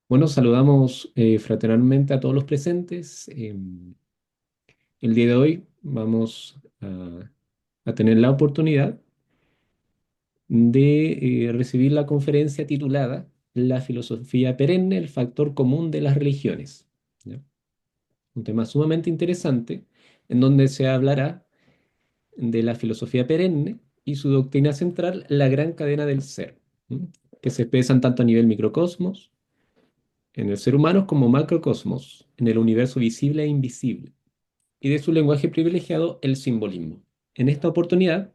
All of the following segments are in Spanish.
Bueno, saludamos fraternalmente a todos los presentes. El día de hoy vamos a tener la oportunidad de recibir la conferencia titulada La filosofía perenne, el factor común de las religiones. ¿Ya? Un tema sumamente interesante en donde se hablará de la filosofía perenne y su doctrina central, la gran cadena del ser, ¿m? Que se expresan tanto a nivel microcosmos, en el ser humano, como macrocosmos, en el universo visible e invisible, y de su lenguaje privilegiado, el simbolismo. En esta oportunidad,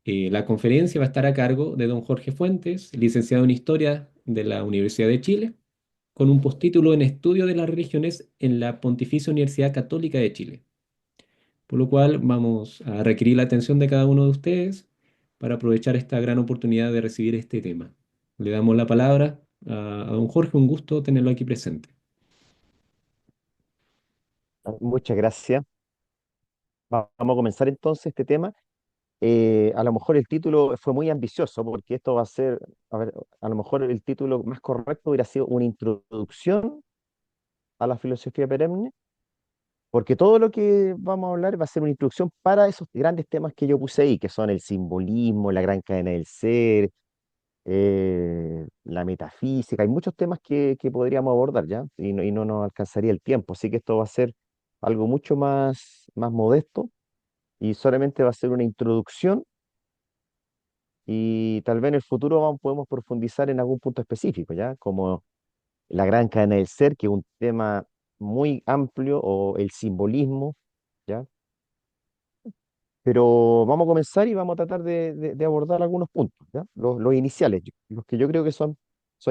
la conferencia va a estar a cargo de don Jorge Fuentes, licenciado en Historia de la Universidad de Chile, con un postítulo en Estudio de las Religiones en la Pontificia Universidad Católica de Chile. Por lo cual vamos a requerir la atención de cada uno de ustedes para aprovechar esta gran oportunidad de recibir este tema. Le damos la palabra a don Jorge, un gusto tenerlo aquí presente. Muchas gracias. Vamos a comenzar entonces este tema. A lo mejor el título fue muy ambicioso porque esto va a ser, a ver, a lo mejor el título más correcto hubiera sido una introducción a la filosofía perenne, porque todo lo que vamos a hablar va a ser una introducción para esos grandes temas que yo puse ahí, que son el simbolismo, la gran cadena del ser, la metafísica. Hay muchos temas que podríamos abordar ya y no nos alcanzaría el tiempo, así que esto va a ser algo mucho más modesto y solamente va a ser una introducción y tal vez en el futuro podemos profundizar en algún punto específico, ¿ya? Como la gran cadena del ser, que es un tema muy amplio, o el simbolismo, ¿ya? Pero vamos a comenzar y vamos a tratar de abordar algunos puntos, ¿ya? Los iniciales, los que yo creo que son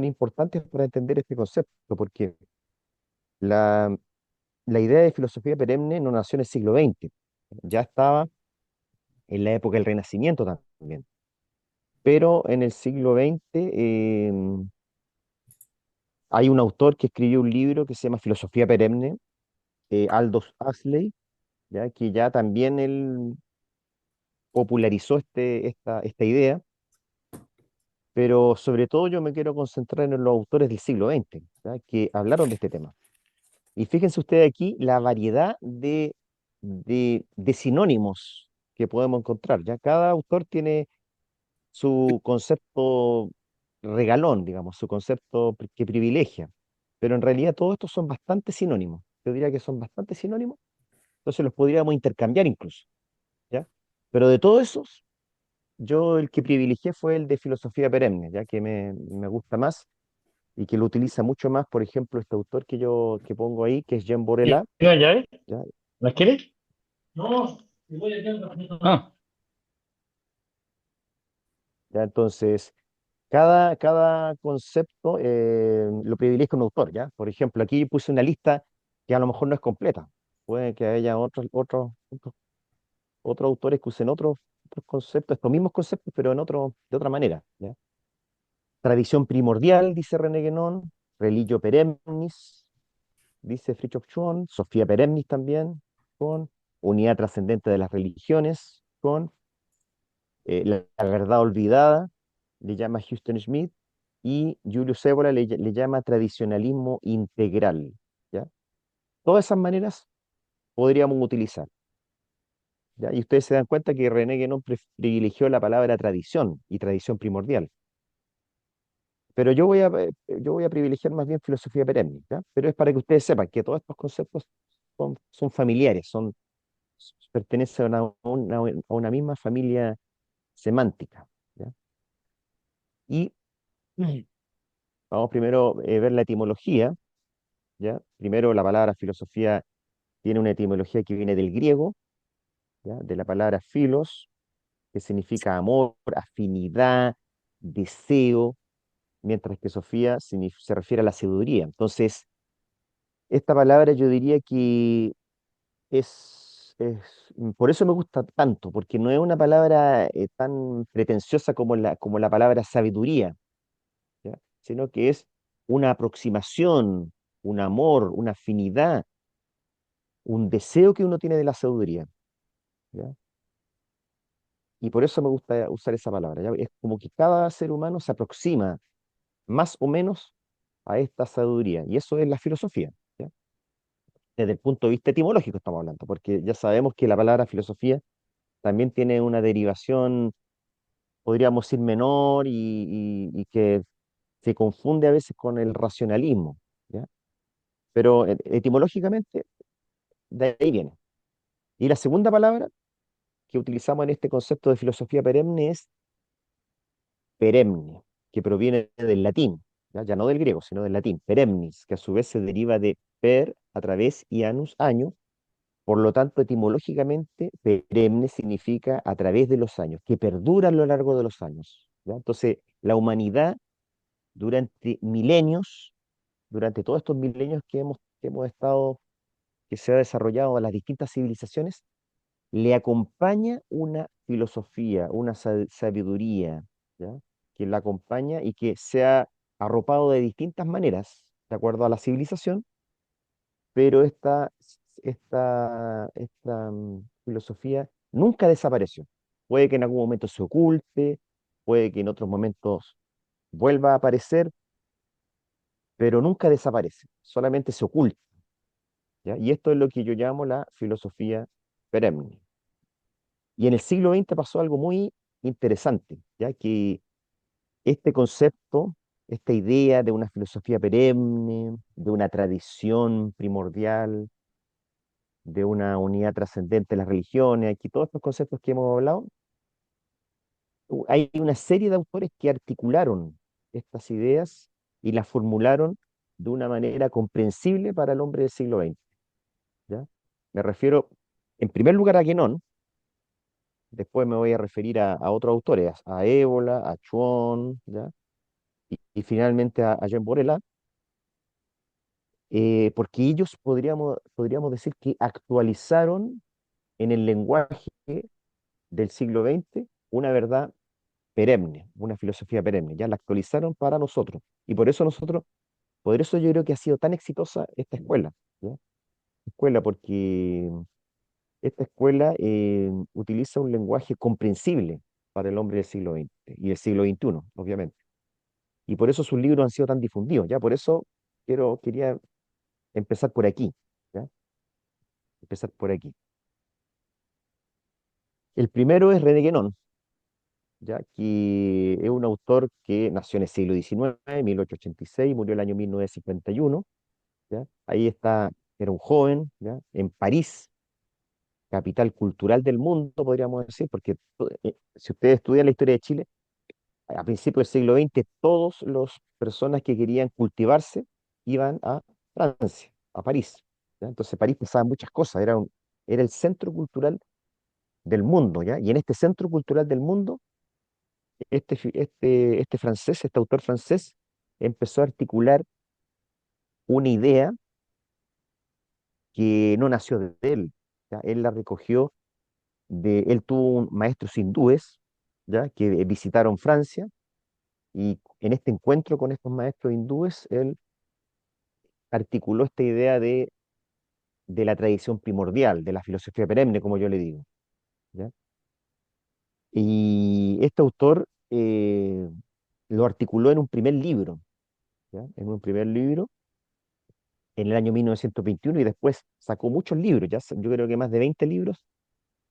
importantes para entender este concepto, porque la, la idea de filosofía perenne no nació en el siglo XX, ya estaba en la época del Renacimiento también. Pero en el siglo XX hay un autor que escribió un libro que se llama Filosofía Perenne, Aldous Huxley, ¿ya? Que ya también él popularizó esta idea, pero sobre todo yo me quiero concentrar en los autores del siglo XX, ¿ya? Que hablaron de este tema. Y fíjense ustedes aquí la variedad de sinónimos que podemos encontrar, ¿ya? Cada autor tiene su concepto regalón, digamos, su concepto que privilegia. Pero en realidad todos estos son bastante sinónimos. Yo diría que son bastante sinónimos, entonces los podríamos intercambiar incluso, ¿ya? Pero de todos esos, yo el que privilegié fue el de filosofía perenne, ya que me gusta más y que lo utiliza mucho más, por ejemplo, este autor que pongo ahí, que es Jean Borelà, ¿Tiene llave? ¿ya? ¿Las quieres? No, voy a quedar. Ah, ¿Ya? Entonces, cada concepto lo privilegia un autor, ¿ya? Por ejemplo, aquí puse una lista que a lo mejor no es completa. Puede que haya otros autores que usen otros conceptos, estos mismos conceptos, pero de otra manera, ¿ya? Tradición primordial, dice René Guénon, religio perennis, dice Fritjof Schuon, Sofía perennis también, con unidad trascendente de las religiones, con la verdad olvidada, le llama Houston Smith, y Julius Evola le llama tradicionalismo integral, ¿ya? Todas esas maneras podríamos utilizar, ¿ya? Y ustedes se dan cuenta que René Guénon privilegió la palabra tradición y tradición primordial. Pero yo voy a privilegiar más bien filosofía perenne, ¿ya? Pero es para que ustedes sepan que todos estos conceptos son familiares, pertenecen a una misma familia semántica, ¿ya? Y vamos primero a ver la etimología, ¿ya? Primero la palabra filosofía tiene una etimología que viene del griego, ¿ya? De la palabra philos, que significa amor, afinidad, deseo, mientras que Sofía se refiere a la sabiduría. Entonces, esta palabra yo diría que por eso me gusta tanto, porque no es una palabra tan pretenciosa como la palabra sabiduría, ¿ya? Sino que es una aproximación, un amor, una afinidad, un deseo que uno tiene de la sabiduría, ¿ya? Y por eso me gusta usar esa palabra, ¿ya? Es como que cada ser humano se aproxima más o menos a esta sabiduría. Y eso es la filosofía, ¿ya? Desde el punto de vista etimológico estamos hablando, porque ya sabemos que la palabra filosofía también tiene una derivación, podríamos decir, menor y que se confunde a veces con el racionalismo, ¿ya? Pero etimológicamente de ahí viene. Y la segunda palabra que utilizamos en este concepto de filosofía perenne es perenne, que proviene del latín, ¿ya? Ya no del griego, sino del latín, peremnis, que a su vez se deriva de per, a través, y annus, año. Por lo tanto, etimológicamente, perenne significa a través de los años, que perdura a lo largo de los años, ¿ya? Entonces, la humanidad durante milenios, durante todos estos milenios que hemos estado, que se ha desarrollado a las distintas civilizaciones, le acompaña una filosofía, una sabiduría, ¿ya? Que la acompaña y que se ha arropado de distintas maneras, de acuerdo a la civilización, pero esta filosofía nunca desapareció. Puede que en algún momento se oculte, puede que en otros momentos vuelva a aparecer, pero nunca desaparece, solamente se oculta, ¿ya? Y esto es lo que yo llamo la filosofía perenne. Y en el siglo XX pasó algo muy interesante, ya que este concepto, esta idea de una filosofía perenne, de una tradición primordial, de una unidad trascendente de las religiones, aquí todos estos conceptos que hemos hablado, hay una serie de autores que articularon estas ideas y las formularon de una manera comprensible para el hombre del siglo XX, ¿ya? Me refiero, en primer lugar, a Guénon. Después me voy a referir a otros autores, a Ébola, a Chuon, ¿ya? Y finalmente a Jean Borela, porque ellos podríamos decir que actualizaron en el lenguaje del siglo XX una verdad perenne, una filosofía perenne, ya la actualizaron para nosotros. Y por eso yo creo que ha sido tan exitosa esta escuela, ¿ya? Escuela, porque esta escuela utiliza un lenguaje comprensible para el hombre del siglo XX y del siglo XXI, obviamente. Y por eso sus libros han sido tan difundidos, ¿ya? Por eso quería empezar por aquí, ¿ya? Empezar por aquí. El primero es René Guénon, ¿ya? Que es un autor que nació en el siglo XIX, 1886, murió el año 1951, ¿ya? Ahí está, era un joven, ¿ya? En París, capital cultural del mundo, podríamos decir, porque si ustedes estudian la historia de Chile, a principios del siglo XX, todas las personas que querían cultivarse iban a Francia, a París, ¿ya? Entonces París pasaba muchas cosas, era el centro cultural del mundo, ¿ya? Y en este centro cultural del mundo, este francés, este autor francés, empezó a articular una idea que no nació de él, ¿ya? Él la recogió él tuvo maestros hindúes, ¿ya? Que visitaron Francia, y en este encuentro con estos maestros hindúes, él articuló esta idea de la tradición primordial, de la filosofía perenne, como yo le digo, ¿ya? Y este autor lo articuló en un primer libro, ¿ya? En un primer libro en el año 1921, y después sacó muchos libros, yo creo que más de 20 libros,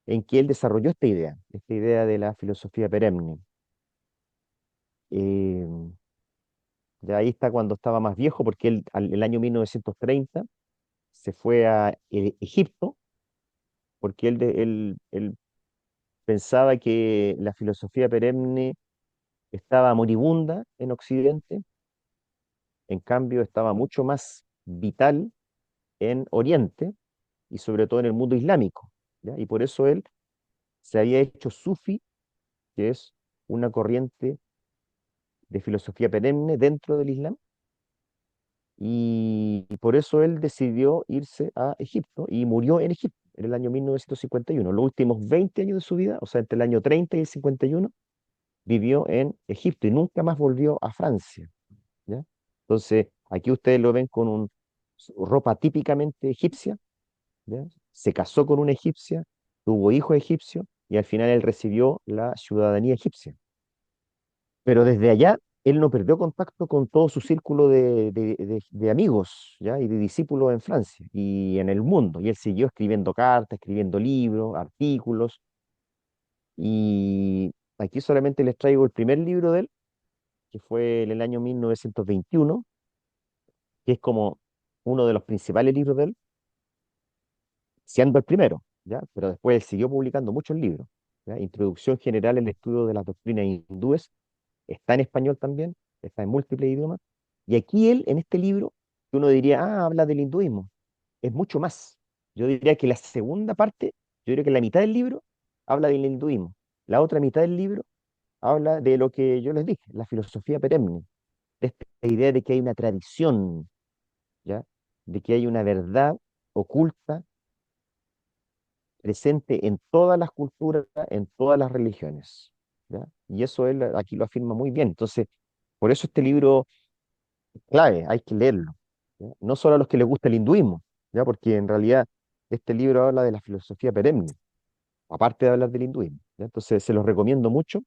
en que él desarrolló esta idea de la filosofía perenne. Eh, ya ahí está cuando estaba más viejo, porque él el año 1930 se fue a Egipto, porque él pensaba que la filosofía perenne estaba moribunda en Occidente, en cambio estaba mucho más vital en Oriente y sobre todo en el mundo islámico, ¿ya? Y por eso él se había hecho sufi, que es una corriente de filosofía perenne dentro del Islam, y por eso él decidió irse a Egipto y murió en Egipto en el año 1951. Los últimos 20 años de su vida, o sea, entre el año 30 y el 51, vivió en Egipto y nunca más volvió a Francia, ¿ya? Entonces, aquí ustedes lo ven con su ropa típicamente egipcia, ¿ya? Se casó con una egipcia, tuvo hijos egipcios y al final él recibió la ciudadanía egipcia. Pero desde allá él no perdió contacto con todo su círculo de amigos, ¿ya? Y de discípulos en Francia y en el mundo. Y él siguió escribiendo cartas, escribiendo libros, artículos. Y aquí solamente les traigo el primer libro de él, que fue en el año 1921, que es como uno de los principales libros de él, siendo el primero, ¿ya? Pero después él siguió publicando muchos libros, ¿ya? Introducción general al estudio de las doctrinas hindúes, está en español también, está en múltiples idiomas. Y aquí él, en este libro, que uno diría, ah, habla del hinduismo, es mucho más. Yo diría que la segunda parte, yo diría que la mitad del libro habla del hinduismo. La otra mitad del libro habla de lo que yo les dije, la filosofía perenne, de esta idea de que hay una tradición, ¿ya? De que hay una verdad oculta presente en todas las culturas, en todas las religiones, ¿ya? Y eso él aquí lo afirma muy bien. Entonces, por eso este libro es clave, hay que leerlo, ¿ya? No solo a los que les gusta el hinduismo, ¿ya? Porque en realidad este libro habla de la filosofía perenne, aparte de hablar del hinduismo, ¿ya? Entonces, se los recomiendo mucho.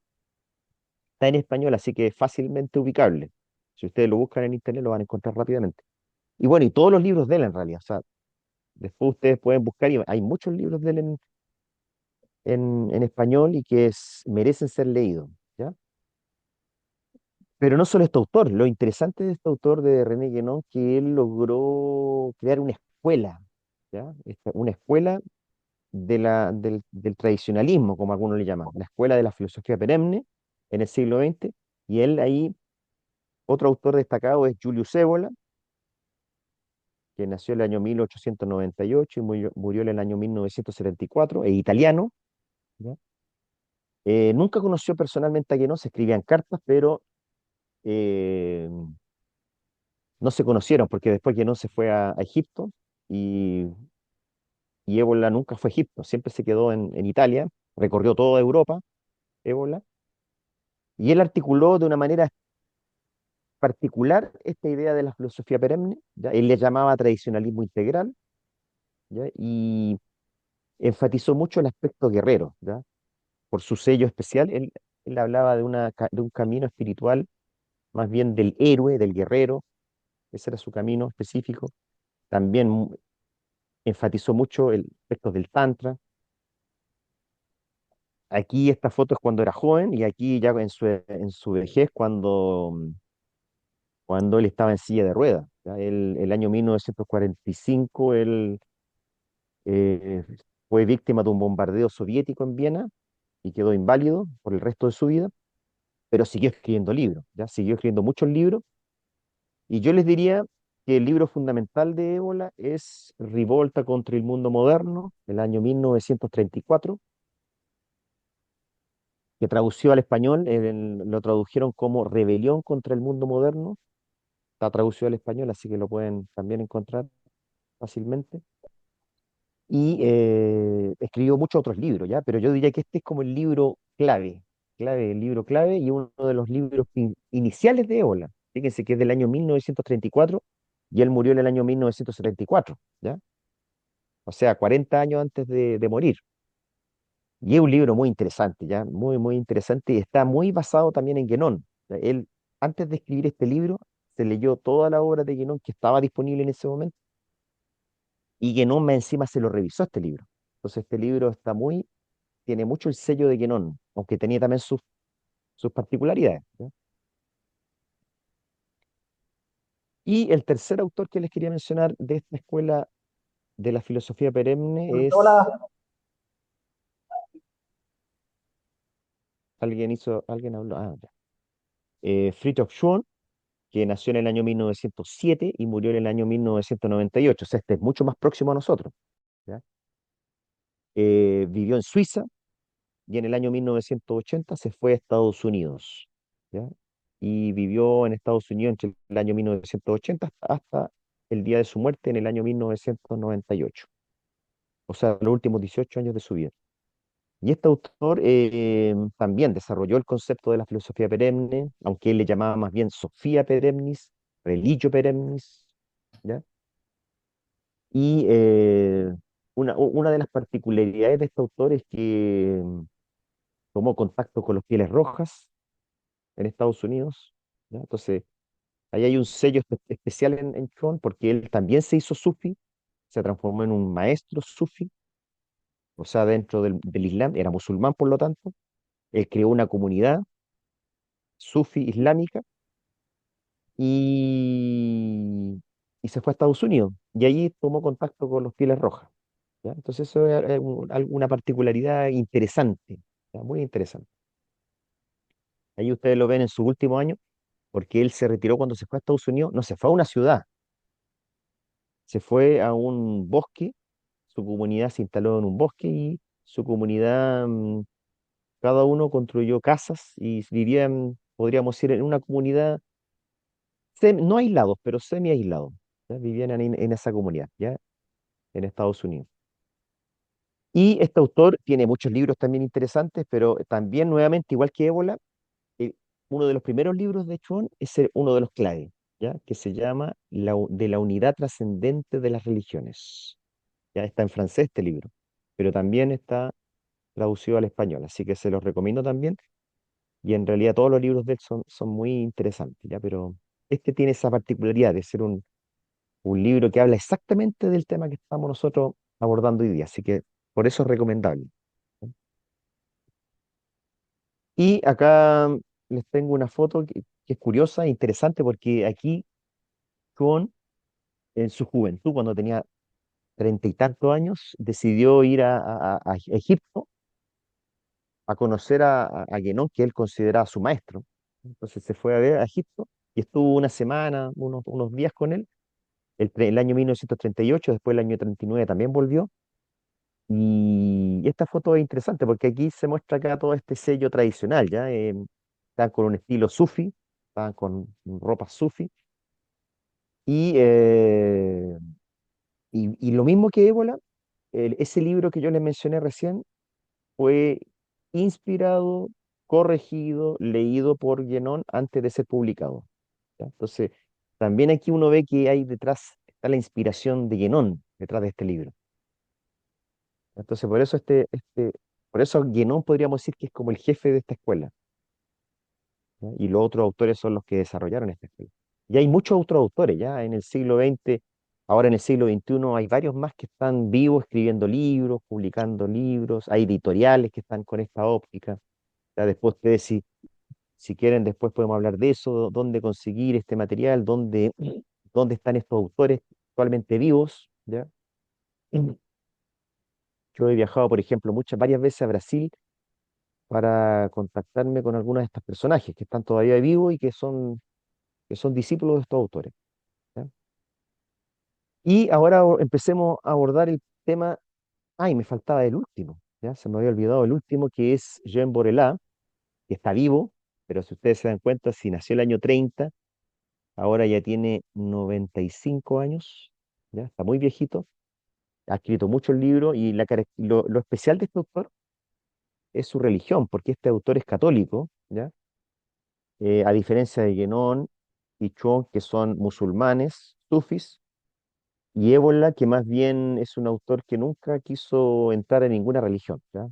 Está en español, así que es fácilmente ubicable. Si ustedes lo buscan en internet, lo van a encontrar rápidamente. Y bueno, y todos los libros de él en realidad, o sea, después ustedes pueden buscar y hay muchos libros de él en español y que merecen ser leídos, ¿ya? Pero no solo este autor, lo interesante de este autor de René Guénon, que él logró crear una escuela, ¿ya? Una escuela del tradicionalismo, como algunos le llaman, la escuela de la filosofía perenne en el siglo XX, y él ahí, otro autor destacado es Julius Evola, que nació en el año 1898 y murió en el año 1974, es italiano, ¿ya? Nunca conoció personalmente a Guénon, se escribían cartas, pero eh, no se conocieron porque después Guénon se fue a Egipto y, y Ébola nunca fue a Egipto, siempre se quedó en Italia, recorrió toda Europa, Ébola, y él articuló de una manera particular esta idea de la filosofía perenne, ¿ya? Él le llamaba tradicionalismo integral, ¿ya? Y enfatizó mucho el aspecto guerrero, ¿ya? Por su sello especial, él hablaba de un camino espiritual, más bien del héroe, del guerrero, ese era su camino específico. También enfatizó mucho el aspecto del tantra. Aquí esta foto es cuando era joven y aquí ya en su vejez cuando él estaba en silla de ruedas. ¿Ya? El año 1945 él eh, fue víctima de un bombardeo soviético en Viena y quedó inválido por el resto de su vida, pero siguió escribiendo libros, ya siguió escribiendo muchos libros. Y yo les diría que el libro fundamental de Ébola es Rivolta contra el mundo moderno, del año 1934, que tradució al español, lo tradujeron como Rebelión contra el mundo moderno. Está traducido al español, así que lo pueden también encontrar fácilmente. Y escribió muchos otros libros, ¿ya? Pero yo diría que este es como el libro clave, el libro clave y uno de los libros iniciales de Ébola. Fíjense que es del año 1934 y él murió en el año 1974, ¿ya? O sea, 40 años antes de morir. Y es un libro muy interesante, ¿ya? Muy, muy interesante y está muy basado también en Guénon. Él, antes de escribir este libro, se leyó toda la obra de Guénon que estaba disponible en ese momento y Guénon más encima se lo revisó este libro. Entonces este libro tiene mucho el sello de Guénon, aunque tenía también sus particularidades, ¿ya? Y el tercer autor que les quería mencionar de esta escuela de la filosofía perenne es, Hola, alguien habló, ya. Friedrich Schwann, que nació en el año 1907 y murió en el año 1998. O sea, este es mucho más próximo a nosotros, ¿ya? Vivió en Suiza y en el año 1980 se fue a Estados Unidos, ¿ya? Y vivió en Estados Unidos entre el año 1980 hasta el día de su muerte en el año 1998. O sea, los últimos 18 años de su vida. Y este autor también desarrolló el concepto de la filosofía perenne, aunque él le llamaba más bien Sofía perennis, Religio perennis, ¿ya? Y una de las particularidades de este autor es que tomó contacto con los Pieles Rojas en Estados Unidos, ¿ya? Entonces, ahí hay un sello especial en Chuon porque él también se hizo sufi, se transformó en un maestro sufi, o sea, dentro del Islam, era musulmán por lo tanto. Él creó una comunidad sufi islámica y, y se fue a Estados Unidos. Y allí tomó contacto con los Pieles Rojas. ¿Ya? Entonces eso es una particularidad interesante, ¿ya? Muy interesante. Ahí ustedes lo ven en su último año, porque él se retiró cuando se fue a Estados Unidos, no se fue a una ciudad, se fue a un bosque, su comunidad se instaló en un bosque y su comunidad, cada uno construyó casas y vivían, podríamos decir, en una comunidad, no aislados, pero semi aislados. ¿Ya? Vivían en esa comunidad, ¿ya? En Estados Unidos. Y este autor tiene muchos libros también interesantes, pero también nuevamente, igual que Ébola, eh, uno de los primeros libros de Chuon es uno de los clave, ¿ya? Que se llama De la unidad trascendente de las religiones. Ya está en francés este libro, pero también está traducido al español, así que se los recomiendo también. Y en realidad todos los libros de él son muy interesantes, ¿ya? Pero este tiene esa particularidad de ser un libro que habla exactamente del tema que estamos nosotros abordando hoy día, así que por eso es recomendable. Y acá les tengo una foto que es curiosa e interesante porque aquí Chuon, en su juventud, cuando tenía 30 y tantos años, decidió ir a Egipto a conocer a Guénón, que él consideraba su maestro. Entonces se fue a ver a Egipto y estuvo una semana, unos días con él, el año 1938, después el año 39 también volvió. Y esta foto es interesante porque aquí se muestra acá todo este sello tradicional, ¿ya? Están con un estilo sufi, están con ropa sufi. Y, y lo mismo que Ébola, ese libro que yo les mencioné recién fue inspirado, corregido, leído por Guénón antes de ser publicado. ¿Ya? Entonces, también aquí uno ve que hay detrás, está la inspiración de Guénón detrás de este libro. Entonces, por eso Guénón podríamos decir que es como el jefe de esta escuela, ¿ya? Y los otros autores son los que desarrollaron esta escuela. Y hay muchos otros autores, ya en el siglo XX, ahora en el siglo XXI hay varios más que están vivos escribiendo libros, publicando libros, hay editoriales que están con esta óptica. Ya después ustedes, si quieren, después podemos hablar de eso, dónde conseguir este material, dónde están estos autores actualmente vivos, ¿ya? Yo he viajado, por ejemplo, varias veces a Brasil para contactarme con algunos de estos personajes que están todavía vivos y que son discípulos de estos autores. ¿Ya? Y ahora empecemos a abordar el tema. Ay, me faltaba el último, ¿ya? Se me había olvidado el último, que es Jean Borelà, que está vivo, pero si ustedes se dan cuenta, si nació el año 30, ahora ya tiene 95 años, ¿ya? Está muy viejito, ha escrito muchos libros y lo especial de este autor es su religión, porque este autor es católico, ¿ya? A diferencia de Guénón y Chuon, que son musulmanes, sufis, y Ébola, que más bien es un autor que nunca quiso entrar en ninguna religión, ¿ya?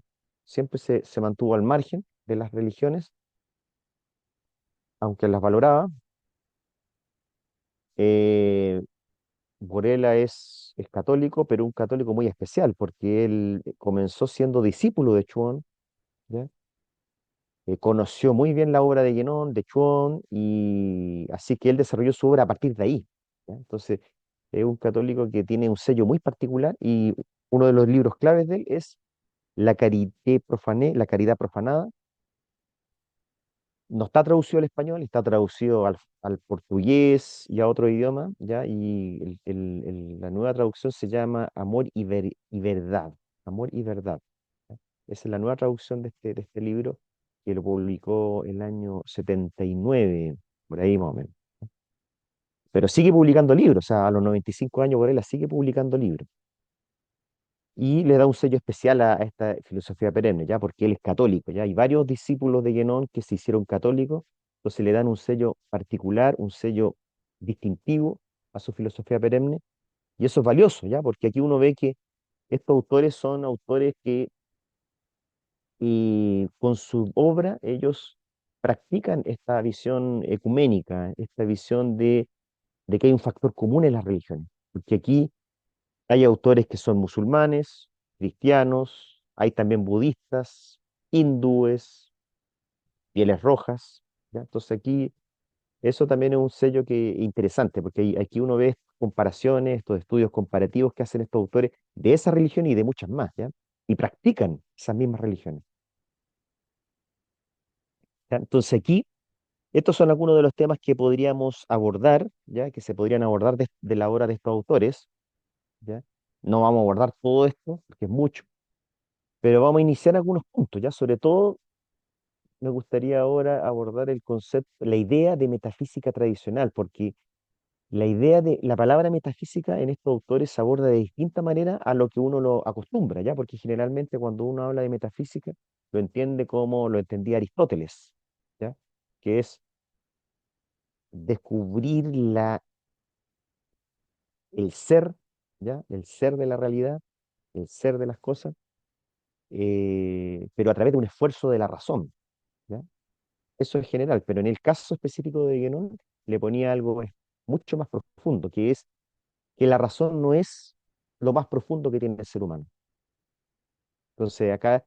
Siempre se mantuvo al margen de las religiones, aunque las valoraba. Eh, Borela es católico, pero un católico muy especial, porque él comenzó siendo discípulo de Chuon, ¿ya? Conoció muy bien la obra de Guénón, de Chuon, y así que él desarrolló su obra a partir de ahí, ¿ya? Entonces, es un católico que tiene un sello muy particular y uno de los libros claves de él es La Charité Profanée, La Caridad Profanada. No está traducido al español, está traducido al portugués y a otro idioma, ¿ya? Y la nueva traducción se llama Amor y Verdad. Amor y Verdad. ¿Ya? Esa es la nueva traducción de este libro que lo publicó el año 79 por ahí más o menos. Pero sigue publicando libros, o sea, a los 95 años por él sigue publicando libros. Y le da un sello especial a esta filosofía perenne, ¿ya? Porque él es católico, ¿ya? Hay varios discípulos de Guénón que se hicieron católicos, entonces le dan un sello particular, un sello distintivo a su filosofía perenne, y eso es valioso, ¿ya? Porque aquí uno ve que estos autores son autores que con su obra ellos practican esta visión ecuménica, esta visión de que hay un factor común en las religiones. Porque aquí hay autores que son musulmanes, cristianos, hay también budistas, hindúes, pieles rojas, ¿ya? Entonces aquí eso también es un sello que interesante, porque aquí uno ve comparaciones, estos estudios comparativos que hacen estos autores de esa religión y de muchas más, ¿ya? Y practican esas mismas religiones. ¿Ya? Entonces aquí, estos son algunos de los temas que podríamos abordar, ¿ya? Que se podrían abordar de la obra de estos autores, ¿ya? No vamos a abordar todo esto, porque es mucho, pero vamos a iniciar algunos puntos, ¿ya? Sobre todo me gustaría ahora abordar el concepto, la idea de metafísica tradicional, porque la idea de la palabra metafísica en estos autores se aborda de distinta manera a lo que uno lo acostumbra, ¿ya? Porque generalmente cuando uno habla de metafísica, lo entiende como lo entendía Aristóteles, ¿ya? Que es descubrir el ser, ¿ya? El ser de la realidad, el ser de las cosas, pero a través de un esfuerzo de la razón, ¿ya? Eso es general, pero en el caso específico de Guénon le ponía algo mucho más profundo, que es que la razón no es lo más profundo que tiene el ser humano. Entonces acá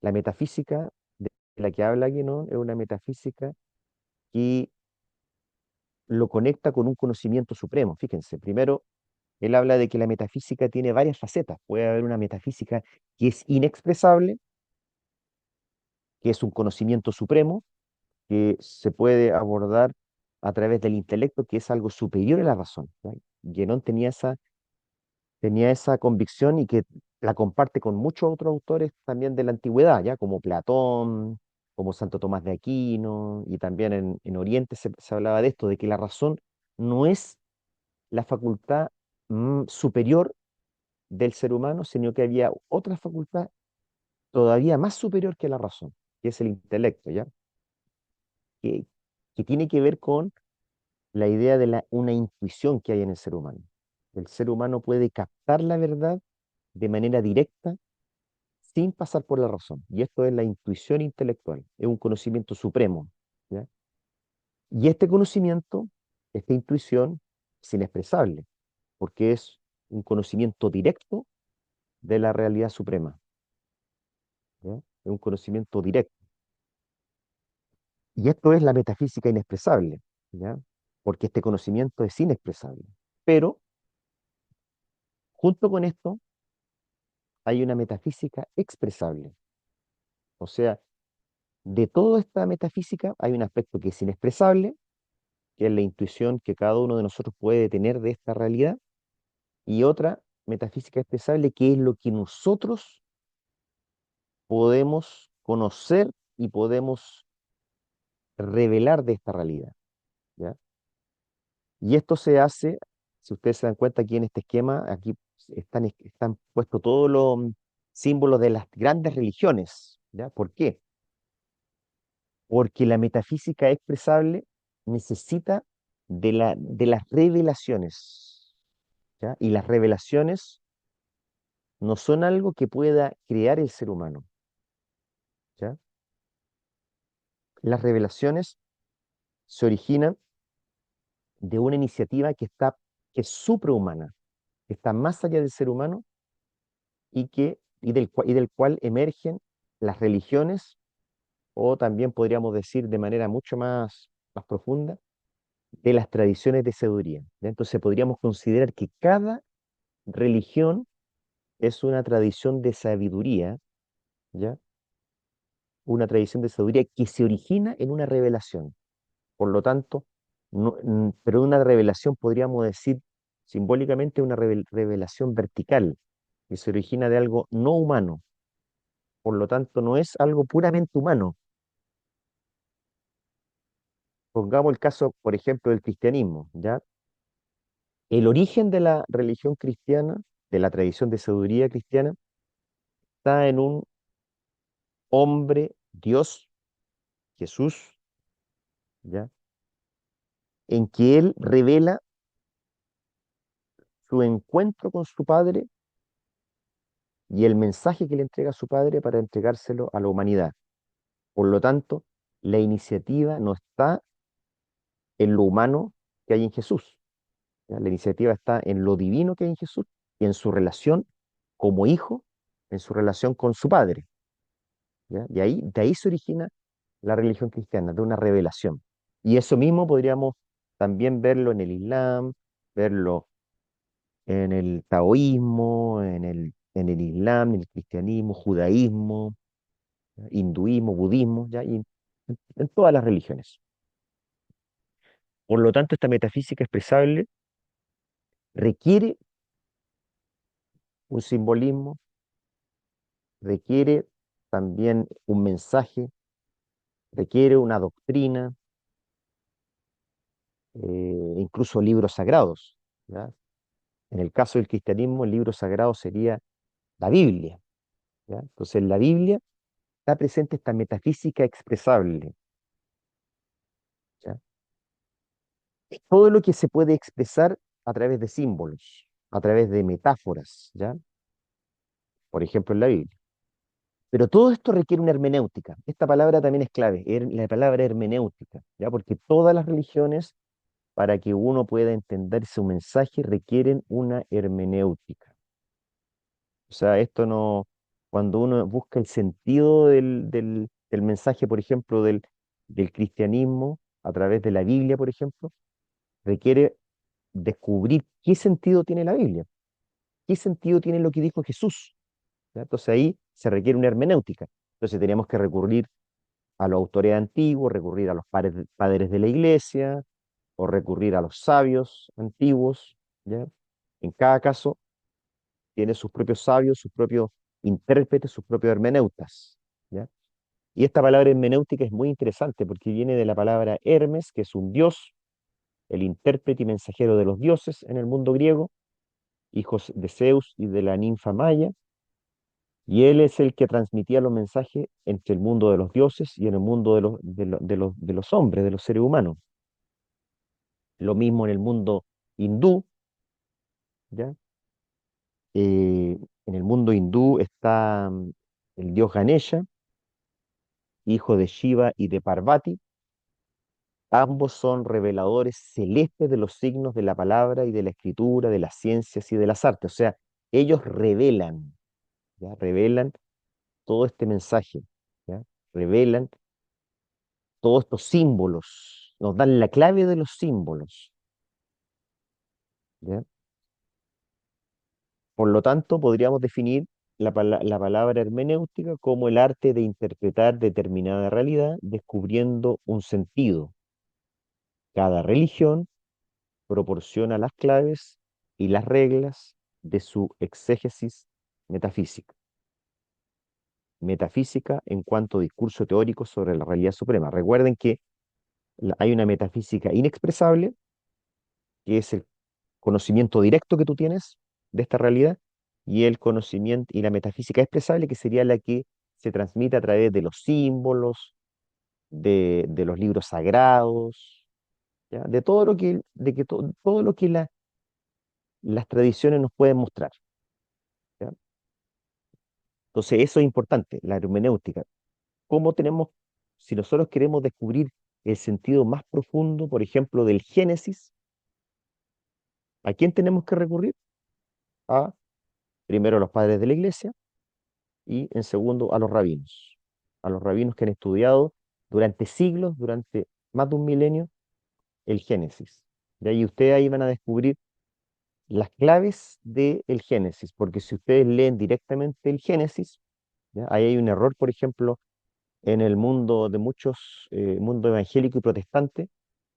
la metafísica de la que habla Guénon es una metafísica que lo conecta con un conocimiento supremo. Fíjense, primero él habla de que la metafísica tiene varias facetas. Puede haber una metafísica que es inexpresable, que es un conocimiento supremo, que se puede abordar a través del intelecto, que es algo superior a la razón, ¿ya? Guénon tenía esa convicción y que la comparte con muchos otros autores también de la antigüedad, ya como Platón, como Santo Tomás de Aquino, y también en Oriente se hablaba de esto, de que la razón no es la facultad superior del ser humano, sino que había otra facultad todavía más superior que la razón, que es el intelecto, ¿ya? Que, que tiene que ver con la idea de una intuición que hay en el ser humano. El ser humano puede captar la verdad de manera directa sin pasar por la razón. Y esto es la intuición intelectual, es un conocimiento supremo, ¿ya? Y este conocimiento, esta intuición, es inexpresable, porque es un conocimiento directo de la realidad suprema, ¿ya? Es un conocimiento directo. Y esto es la metafísica inexpresable, ¿ya? Porque este conocimiento es inexpresable. Pero junto con esto hay una metafísica expresable. O sea, de toda esta metafísica hay un aspecto que es inexpresable, que es la intuición que cada uno de nosotros puede tener de esta realidad, y otra metafísica expresable, que es lo que nosotros podemos conocer y podemos revelar de esta realidad, ¿ya? Y esto se hace, si ustedes se dan cuenta aquí en este esquema, aquí están puestos todos los símbolos de las grandes religiones, ¿ya? ¿Por qué? Porque la metafísica expresable necesita de las revelaciones, ¿ya? Y las revelaciones no son algo que pueda crear el ser humano, ¿ya? Las revelaciones se originan de una iniciativa que es suprahumana, que está más allá del ser humano y del cual emergen las religiones, o también podríamos decir de manera mucho más profunda, de las tradiciones de sabiduría, ¿ya? Entonces podríamos considerar que cada religión es una tradición de sabiduría, ¿ya? Una tradición de sabiduría que se origina en una revelación. Por lo tanto, pero una revelación podríamos decir simbólicamente una revelación vertical, que se origina de algo no humano. Por lo tanto, no es algo puramente humano. Pongamos el caso, por ejemplo, del cristianismo, ¿ya? El origen de la religión cristiana, de la tradición de sabiduría cristiana, está en un hombre, Dios, Jesús, ¿ya? En que él revela su encuentro con su Padre y el mensaje que le entrega a su Padre para entregárselo a la humanidad. Por lo tanto, la iniciativa no está en lo humano que hay en Jesús, ¿ya? La iniciativa está en lo divino que hay en Jesús y en su relación como hijo, en su relación con su padre, ¿ya? De ahí se origina la religión cristiana, de una revelación. Y eso mismo podríamos también verlo en el Islam, verlo en el taoísmo, en el Islam, en el cristianismo, judaísmo, ¿ya? Hinduismo, budismo, ¿ya? Y en todas las religiones. Por lo tanto, esta metafísica expresable requiere un simbolismo, requiere también un mensaje, requiere una doctrina, incluso libros sagrados, ¿ya? En el caso del cristianismo, el libro sagrado sería la Biblia, ¿ya? Entonces, en la Biblia está presente esta metafísica expresable, ¿ya? Todo lo que se puede expresar a través de símbolos, a través de metáforas, ¿ya? Por ejemplo, en la Biblia. Pero todo esto requiere una hermenéutica. Esta palabra también es clave, la palabra hermenéutica, ¿ya? Porque todas las religiones, para que uno pueda entender su mensaje, requieren una hermenéutica. O sea, esto no, cuando uno busca el sentido del mensaje, por ejemplo, del cristianismo, a través de la Biblia, por ejemplo, requiere descubrir qué sentido tiene la Biblia, qué sentido tiene lo que dijo Jesús, ¿ya? Entonces ahí se requiere una hermenéutica. Entonces tenemos que recurrir a los autores antiguos, recurrir a los padres de la iglesia, o recurrir a los sabios antiguos, ¿ya? En cada caso tiene sus propios sabios, sus propios intérpretes, sus propios hermeneutas, ¿ya? Y esta palabra hermenéutica es muy interesante porque viene de la palabra Hermes, que es un dios, el intérprete y mensajero de los dioses en el mundo griego, hijos de Zeus y de la ninfa Maya, y él es el que transmitía los mensajes entre el mundo de los dioses y en el mundo de los hombres, de los seres humanos. Lo mismo en el mundo hindú, ¿ya? En el mundo hindú está el dios Ganesha, hijo de Shiva y de Parvati. Ambos son reveladores celestes de los signos de la palabra y de la escritura, de las ciencias y de las artes. O sea, ellos revelan, ¿ya? Revelan todo este mensaje, ¿ya? Revelan todos estos símbolos, nos dan la clave de los símbolos, ¿ya? Por lo tanto, podríamos definir la palabra hermenéutica como el arte de interpretar determinada realidad descubriendo un sentido. Cada religión proporciona las claves y las reglas de su exégesis metafísica. Metafísica en cuanto a discurso teórico sobre la realidad suprema. Recuerden que hay una metafísica inexpresable, que es el conocimiento directo que tú tienes de esta realidad, y el conocimiento y la metafísica expresable, que sería la que se transmite a través de los símbolos, de los libros sagrados, ¿ya? De todo lo que, todo lo que las tradiciones nos pueden mostrar, ¿ya? Entonces, eso es importante, la hermenéutica. ¿Cómo tenemos, si nosotros queremos descubrir el sentido más profundo, por ejemplo, del Génesis, ¿a quién tenemos que recurrir? A, primero, a los padres de la iglesia y, en segundo, a los rabinos que han estudiado durante siglos, durante más de un milenio, el Génesis. De ahí ustedes ahí van a descubrir las claves del Génesis, porque si ustedes leen directamente el Génesis, ¿ya? Ahí hay un error, por ejemplo, en el mundo de muchos, mundo evangélico y protestante,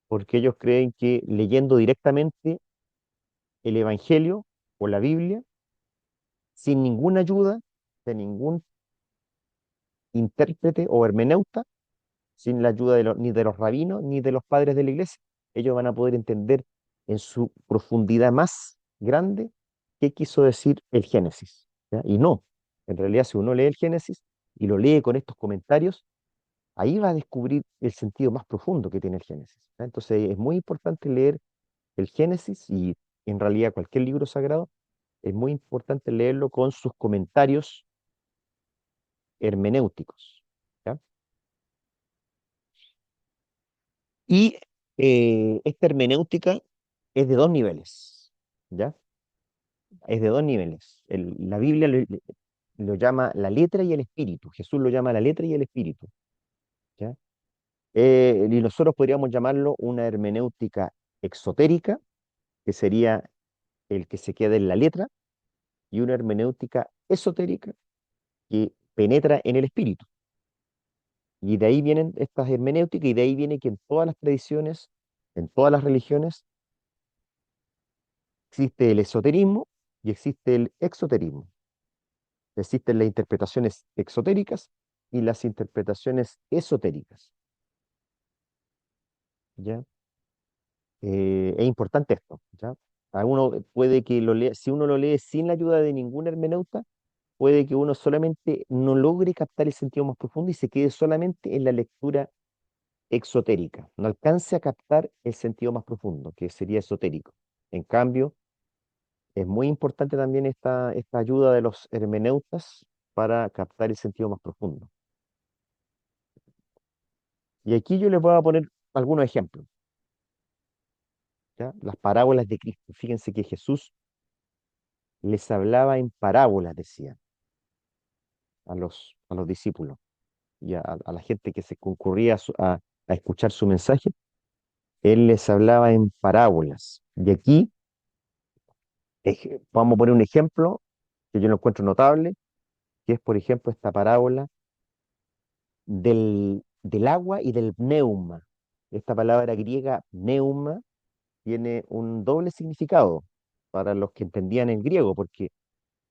porque ellos creen que leyendo directamente el Evangelio o la Biblia, sin ninguna ayuda de ningún intérprete o hermeneuta, sin la ayuda ni de los rabinos ni de los padres de la iglesia, ellos van a poder entender en su profundidad más grande qué quiso decir el Génesis, ¿ya? Y no, en realidad si uno lee el Génesis y lo lee con estos comentarios, ahí va a descubrir el sentido más profundo que tiene el Génesis, ¿ya? Entonces es muy importante leer el Génesis y en realidad cualquier libro sagrado, es muy importante leerlo con sus comentarios hermenéuticos, ¿ya? Y esta hermenéutica es de dos niveles, ¿ya? Es de dos niveles. La Biblia lo llama la letra y el espíritu. Jesús lo llama la letra y el espíritu, ¿ya? Y nosotros podríamos llamarlo una hermenéutica exotérica, que sería el que se queda en la letra, y una hermenéutica esotérica que penetra en el espíritu. Y de ahí vienen estas hermenéuticas, y de ahí viene que en todas las tradiciones, en todas las religiones, existe el esoterismo y existe el exoterismo. Existen las interpretaciones exotéricas y las interpretaciones esotéricas, ¿ya? Es importante esto, ¿ya? A uno puede que lo lea, si uno lo lee sin la ayuda de ningún hermeneuta, puede que uno solamente no logre captar el sentido más profundo y se quede solamente en la lectura exotérica, no alcance a captar el sentido más profundo, que sería esotérico. En cambio, es muy importante también esta ayuda de los hermeneutas para captar el sentido más profundo. Y aquí yo les voy a poner algunos ejemplos, ¿ya? Las parábolas de Cristo. Fíjense que Jesús les hablaba en parábolas, decía, a los discípulos y a la gente que se concurría a escuchar su mensaje. Él les hablaba en parábolas. Y aquí vamos a poner un ejemplo que yo lo encuentro notable, que es, por ejemplo, esta parábola del agua y del pneuma. Esta palabra griega, pneuma, tiene un doble significado para los que entendían el griego, porque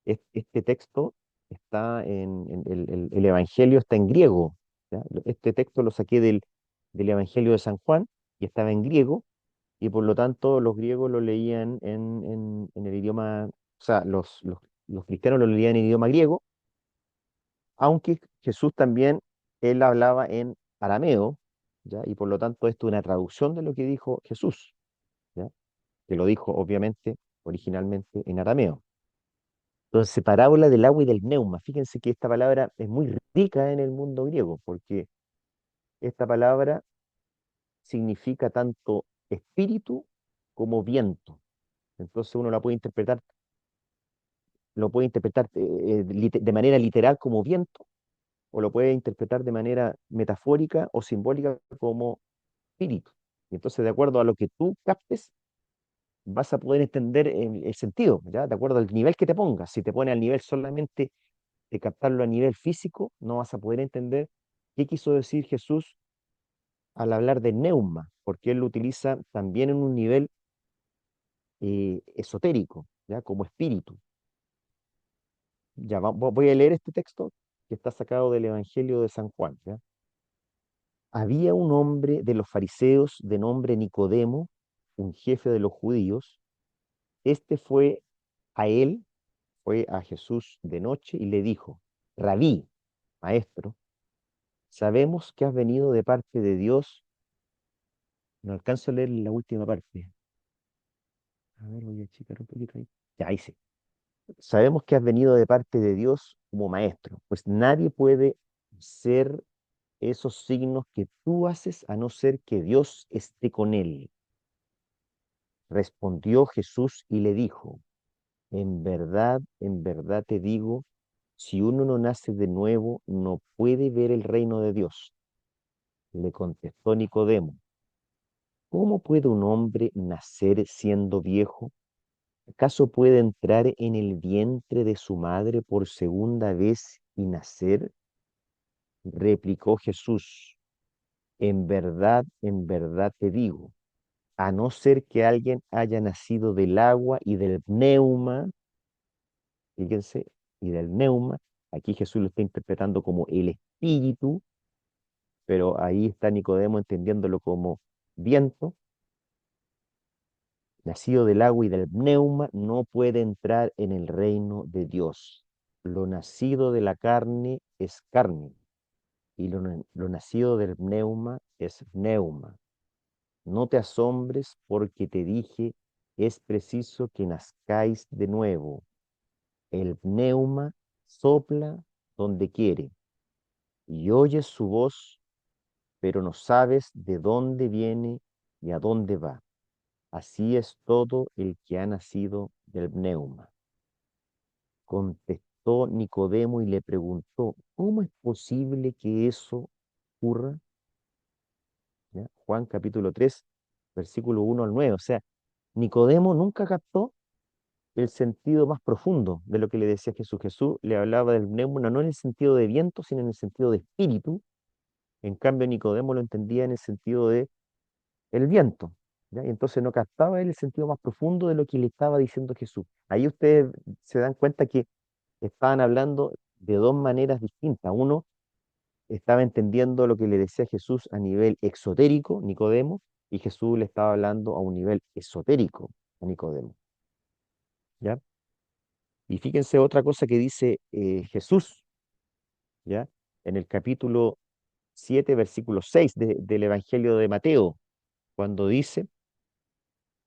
este texto está el Evangelio está en griego, ¿ya? Este texto lo saqué del Evangelio de San Juan y estaba en griego, y por lo tanto los griegos lo leían en el idioma, o sea, los cristianos lo leían en idioma griego, aunque Jesús también, él hablaba en arameo, ¿ya? Y por lo tanto esto es una traducción de lo que dijo Jesús, ¿ya? Que lo dijo obviamente originalmente en arameo. Entonces, parábola del agua y del pneuma. Fíjense que esta palabra es muy rica en el mundo griego, porque esta palabra significa tanto espíritu como viento. Entonces uno lo puede interpretar de manera literal como viento, o lo puede interpretar de manera metafórica o simbólica como espíritu. Y entonces, de acuerdo a lo que tú captes, vas a poder entender el sentido, ¿ya? De acuerdo al nivel que te pongas. Si te pone al nivel solamente de captarlo a nivel físico, no vas a poder entender qué quiso decir Jesús al hablar de neuma, porque él lo utiliza también en un nivel esotérico, ¿ya? Como espíritu. Ya, voy a leer este texto que está sacado del Evangelio de San Juan, ¿ya? Había un hombre de los fariseos de nombre Nicodemo, un jefe de los judíos. Este fue a Jesús de noche y le dijo: Rabí, maestro, sabemos que has venido de parte de Dios. No alcanzo a leer la última parte. A ver, voy a checar un poquito ahí. Ya, ahí sí. Sabemos que has venido de parte de Dios como maestro, pues nadie puede ser esos signos que tú haces a no ser que Dios esté con él. Respondió Jesús y le dijo: en verdad te digo, si uno no nace de nuevo, no puede ver el reino de Dios. Le contestó Nicodemo: ¿Cómo puede un hombre nacer siendo viejo? ¿Acaso puede entrar en el vientre de su madre por segunda vez y nacer? Replicó Jesús: en verdad te digo, a no ser que alguien haya nacido del agua y del pneuma, fíjense, y del neuma, aquí Jesús lo está interpretando como el espíritu, pero ahí está Nicodemo entendiéndolo como viento, nacido del agua y del pneuma, no puede entrar en el reino de Dios. Lo nacido de la carne es carne, y lo nacido del pneuma es pneuma. No te asombres porque te dije, es preciso que nazcáis de nuevo. El pneuma sopla donde quiere y oyes su voz, pero no sabes de dónde viene ni a dónde va. Así es todo el que ha nacido del pneuma. Contestó Nicodemo y le preguntó, ¿cómo es posible que eso ocurra? ¿Ya? Juan capítulo 3 versículo 1 al 9. O sea, Nicodemo nunca captó el sentido más profundo de lo que le decía Jesús. Jesús le hablaba del pneuma no en el sentido de viento, sino en el sentido de espíritu. En cambio, Nicodemo lo entendía en el sentido de el viento. ¿Ya? Y entonces no captaba él el sentido más profundo de lo que le estaba diciendo Jesús. Ahí ustedes se dan cuenta que estaban hablando de dos maneras distintas. Uno estaba entendiendo lo que le decía Jesús a nivel exotérico, Nicodemo, y Jesús le estaba hablando a un nivel esotérico a Nicodemo. ¿Ya? Y fíjense otra cosa que dice Jesús, ¿ya? En el capítulo 7 versículo 6 del Evangelio de Mateo, cuando dice,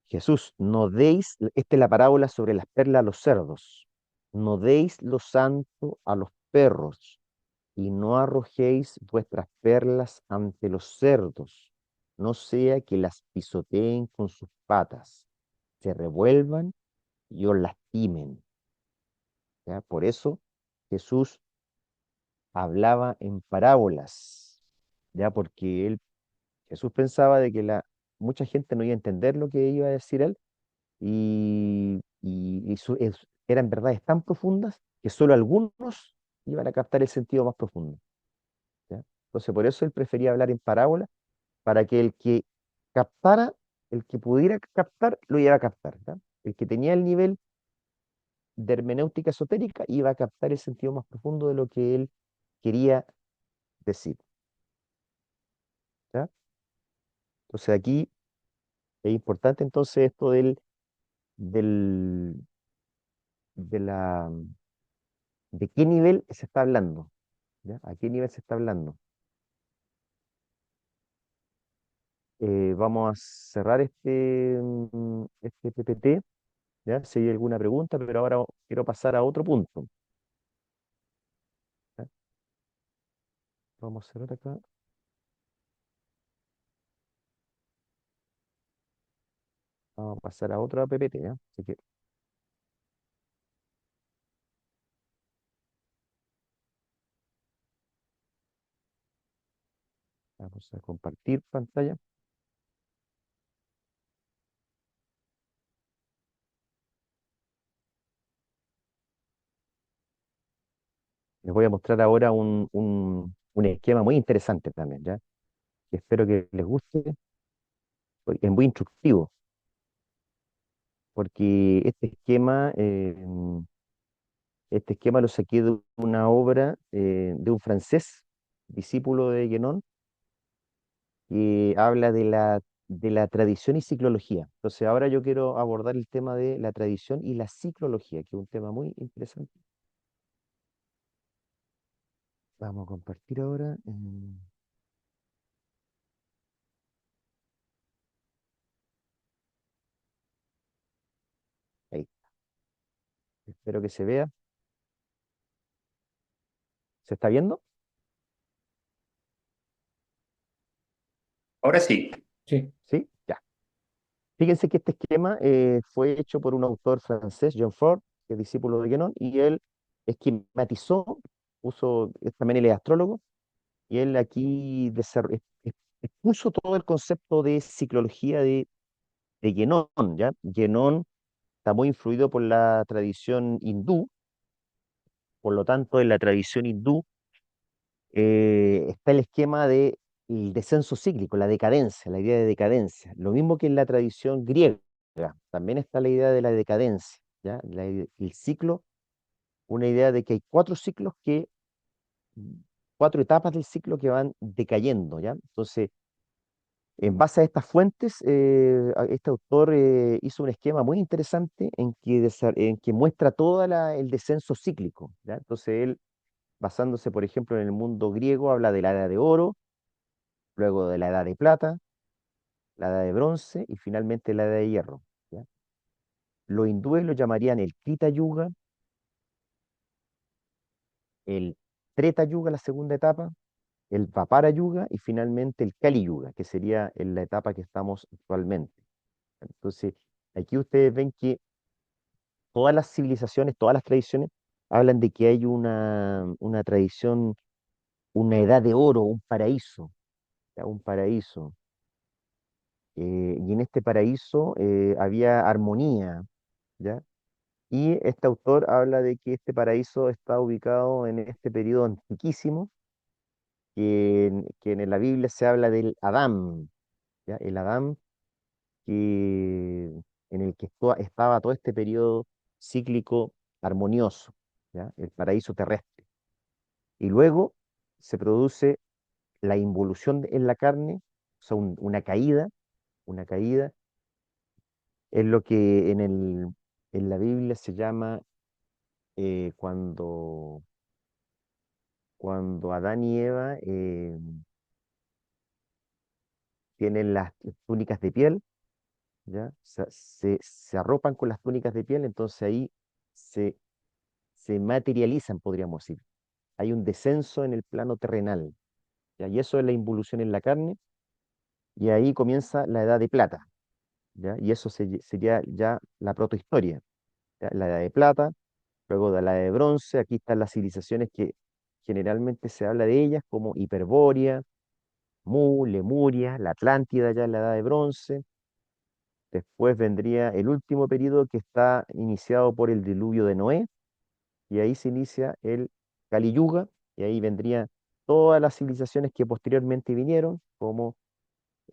Jesús, no deis, esta es la parábola sobre las perlas a los cerdos, no deis lo santo a los perros y no arrojéis vuestras perlas ante los cerdos, no sea que las pisoteen con sus patas, se revuelvan y os lastimen. ¿Ya? Por eso Jesús hablaba en parábolas, ya porque Jesús pensaba de que mucha gente no iba a entender lo que iba a decir él y eran verdades tan profundas que solo algunos iban a captar el sentido más profundo. ¿Ya? Entonces, por eso él prefería hablar en parábolas para que el que captara, el que pudiera captar, lo iba a captar. ¿Ya? El que tenía el nivel de hermenéutica esotérica iba a captar el sentido más profundo de lo que él quería decir. ¿Ya? Entonces aquí es importante entonces esto del, de la, de qué nivel se está hablando, ¿ya? ¿A qué nivel se está hablando? Vamos a cerrar este PPT, ¿ya? Si hay alguna pregunta, pero ahora quiero pasar a otro punto. ¿Ya? Vamos a cerrar acá. Vamos a pasar a otro PPT, ¿ya? Así que vamos a compartir pantalla. Les voy a mostrar ahora un esquema muy interesante también, ¿ya? Que espero que les guste, porque es muy instructivo, porque este esquema lo saqué de una obra de un francés, discípulo de Guénon, que habla de la tradición y ciclología. Entonces, ahora yo quiero abordar el tema de la tradición y la ciclología, que es un tema muy interesante. Vamos a compartir ahora. Ahí, espero que se vea. ¿Se está viendo? Ahora sí. Sí. Sí, ya. Fíjense que este esquema fue hecho por un autor francés, John Ford, que es discípulo de Guénon, y él esquematizó, también él es astrólogo, y él aquí expuso todo el concepto de ciclología de Guénon, ¿ya? Guénon está muy influido por la tradición hindú, por lo tanto, en la tradición hindú está el esquema de el descenso cíclico, la decadencia, la idea de decadencia. Lo mismo que en la tradición griega, también está la idea de la decadencia, ¿ya? El ciclo, una idea de que hay cuatro etapas del ciclo que van decayendo, ¿ya? Entonces, en base a estas fuentes, este autor hizo un esquema muy interesante en que muestra todo el descenso cíclico, ¿ya? Entonces, él, basándose, por ejemplo, en el mundo griego, habla de la edad de oro, luego de la edad de plata, la edad de bronce y finalmente la edad de hierro, ¿ya? Los hindúes lo llamarían el Krita Yuga, el Treta Yuga, la segunda etapa, el Dvapara Yuga y finalmente el Kali Yuga, que sería en la etapa que estamos actualmente. Entonces, aquí ustedes ven que todas las civilizaciones, todas las tradiciones, hablan de que hay una tradición, una edad de oro, un paraíso, ¿ya? Un paraíso. Y en este paraíso había armonía, ¿ya? Y este autor habla de que este paraíso está ubicado en este periodo antiquísimo, que en la Biblia se habla del Adán, ¿ya? El Adán que, en el que estaba todo este periodo cíclico armonioso, ¿ya? El paraíso terrestre. Y luego se produce la involución en la carne, o sea, una caída, es lo que en la Biblia se llama cuando Adán y Eva tienen las túnicas de piel, ¿ya? Se arropan con las túnicas de piel, entonces ahí se, se materializan, podríamos decir. Hay un descenso en el plano terrenal, ¿ya? Y eso es la involución en la carne, y ahí comienza la edad de plata, ¿ya? Y eso sería ya la protohistoria, ¿ya? La edad de plata, luego de la edad de bronce, aquí están las civilizaciones que generalmente se habla de ellas como Hiperbórea, Mu, Lemuria, la Atlántida ya en la edad de bronce. Después vendría el último periodo que está iniciado por el diluvio de Noé, y ahí se inicia el Kali Yuga, y ahí vendrían todas las civilizaciones que posteriormente vinieron, como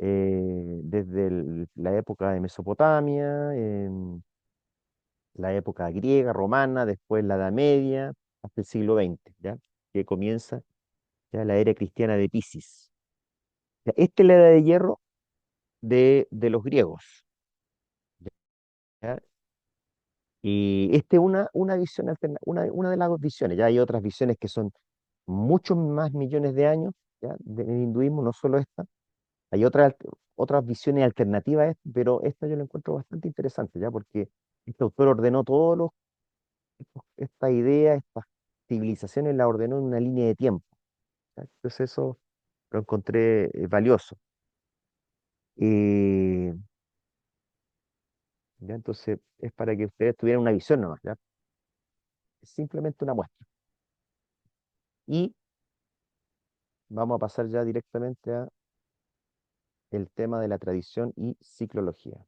desde la época de Mesopotamia, la época griega, romana, después la Edad Media, hasta el siglo XX, ¿ya? Que comienza ya la era cristiana de Piscis. Ya, esta es la edad de hierro de los griegos, ¿ya? Y esta es una visión alterna, una de las visiones. Ya hay otras visiones que son muchos más millones de años, ¿ya? Del hinduismo, no solo esta. Hay otras visiones alternativas a esta, pero esta yo la encuentro bastante interesante, ¿ya? Porque este autor ordenó esta idea, estas civilizaciones, la ordenó en una línea de tiempo, ¿ya? Entonces eso lo encontré valioso. Eh, ¿Ya? Entonces es para que ustedes tuvieran una visión nomás, ¿ya? Es simplemente una muestra. Y vamos a pasar ya directamente a el tema de la tradición y ciclología.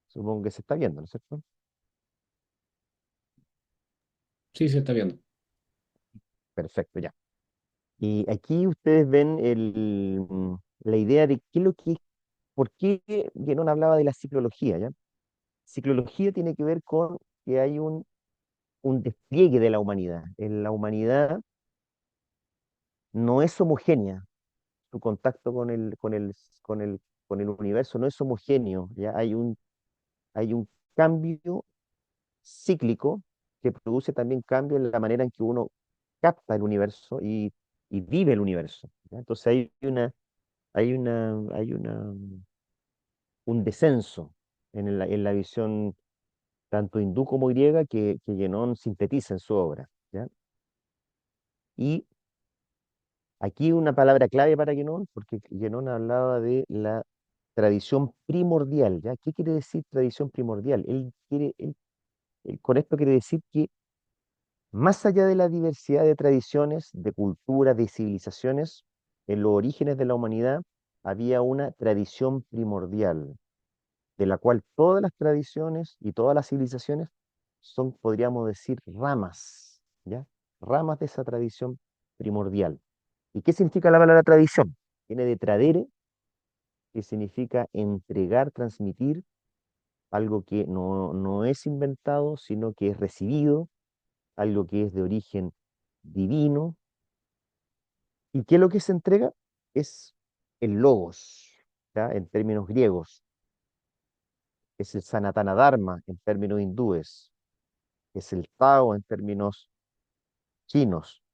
Supongo que se está viendo, ¿no es cierto? Sí, se está viendo. Perfecto, ya. Y aquí ustedes ven la idea de qué es lo que, por qué Guénon hablaba de la ciclología, ¿ya? Ciclología tiene que ver con que hay un despliegue de la humanidad. En la humanidad no es homogénea. Su contacto con el universo no es homogéneo, ¿ya? Hay un cambio cíclico que produce también cambio en la manera en que uno capta el universo y vive el universo, ¿ya? Entonces hay un descenso en la visión tanto hindú como griega que Guénon sintetiza en su obra, ¿ya? Y aquí una palabra clave para Guénon, porque Guénon hablaba de la tradición primordial, ¿ya? ¿Qué quiere decir tradición primordial? Él con esto quiere decir que más allá de la diversidad de tradiciones, de culturas, de civilizaciones, en los orígenes de la humanidad había una tradición primordial, de la cual todas las tradiciones y todas las civilizaciones son, podríamos decir, ramas, ¿ya? Ramas de esa tradición primordial. ¿Y qué significa la palabra tradición? Viene de tradere, que significa entregar, transmitir algo que no es inventado, sino que es recibido, algo que es de origen divino. ¿Y qué es lo que se entrega? Es el logos, ¿ya? En términos griegos, es el Sanatana Dharma en términos hindúes, es el Tao en términos chinos.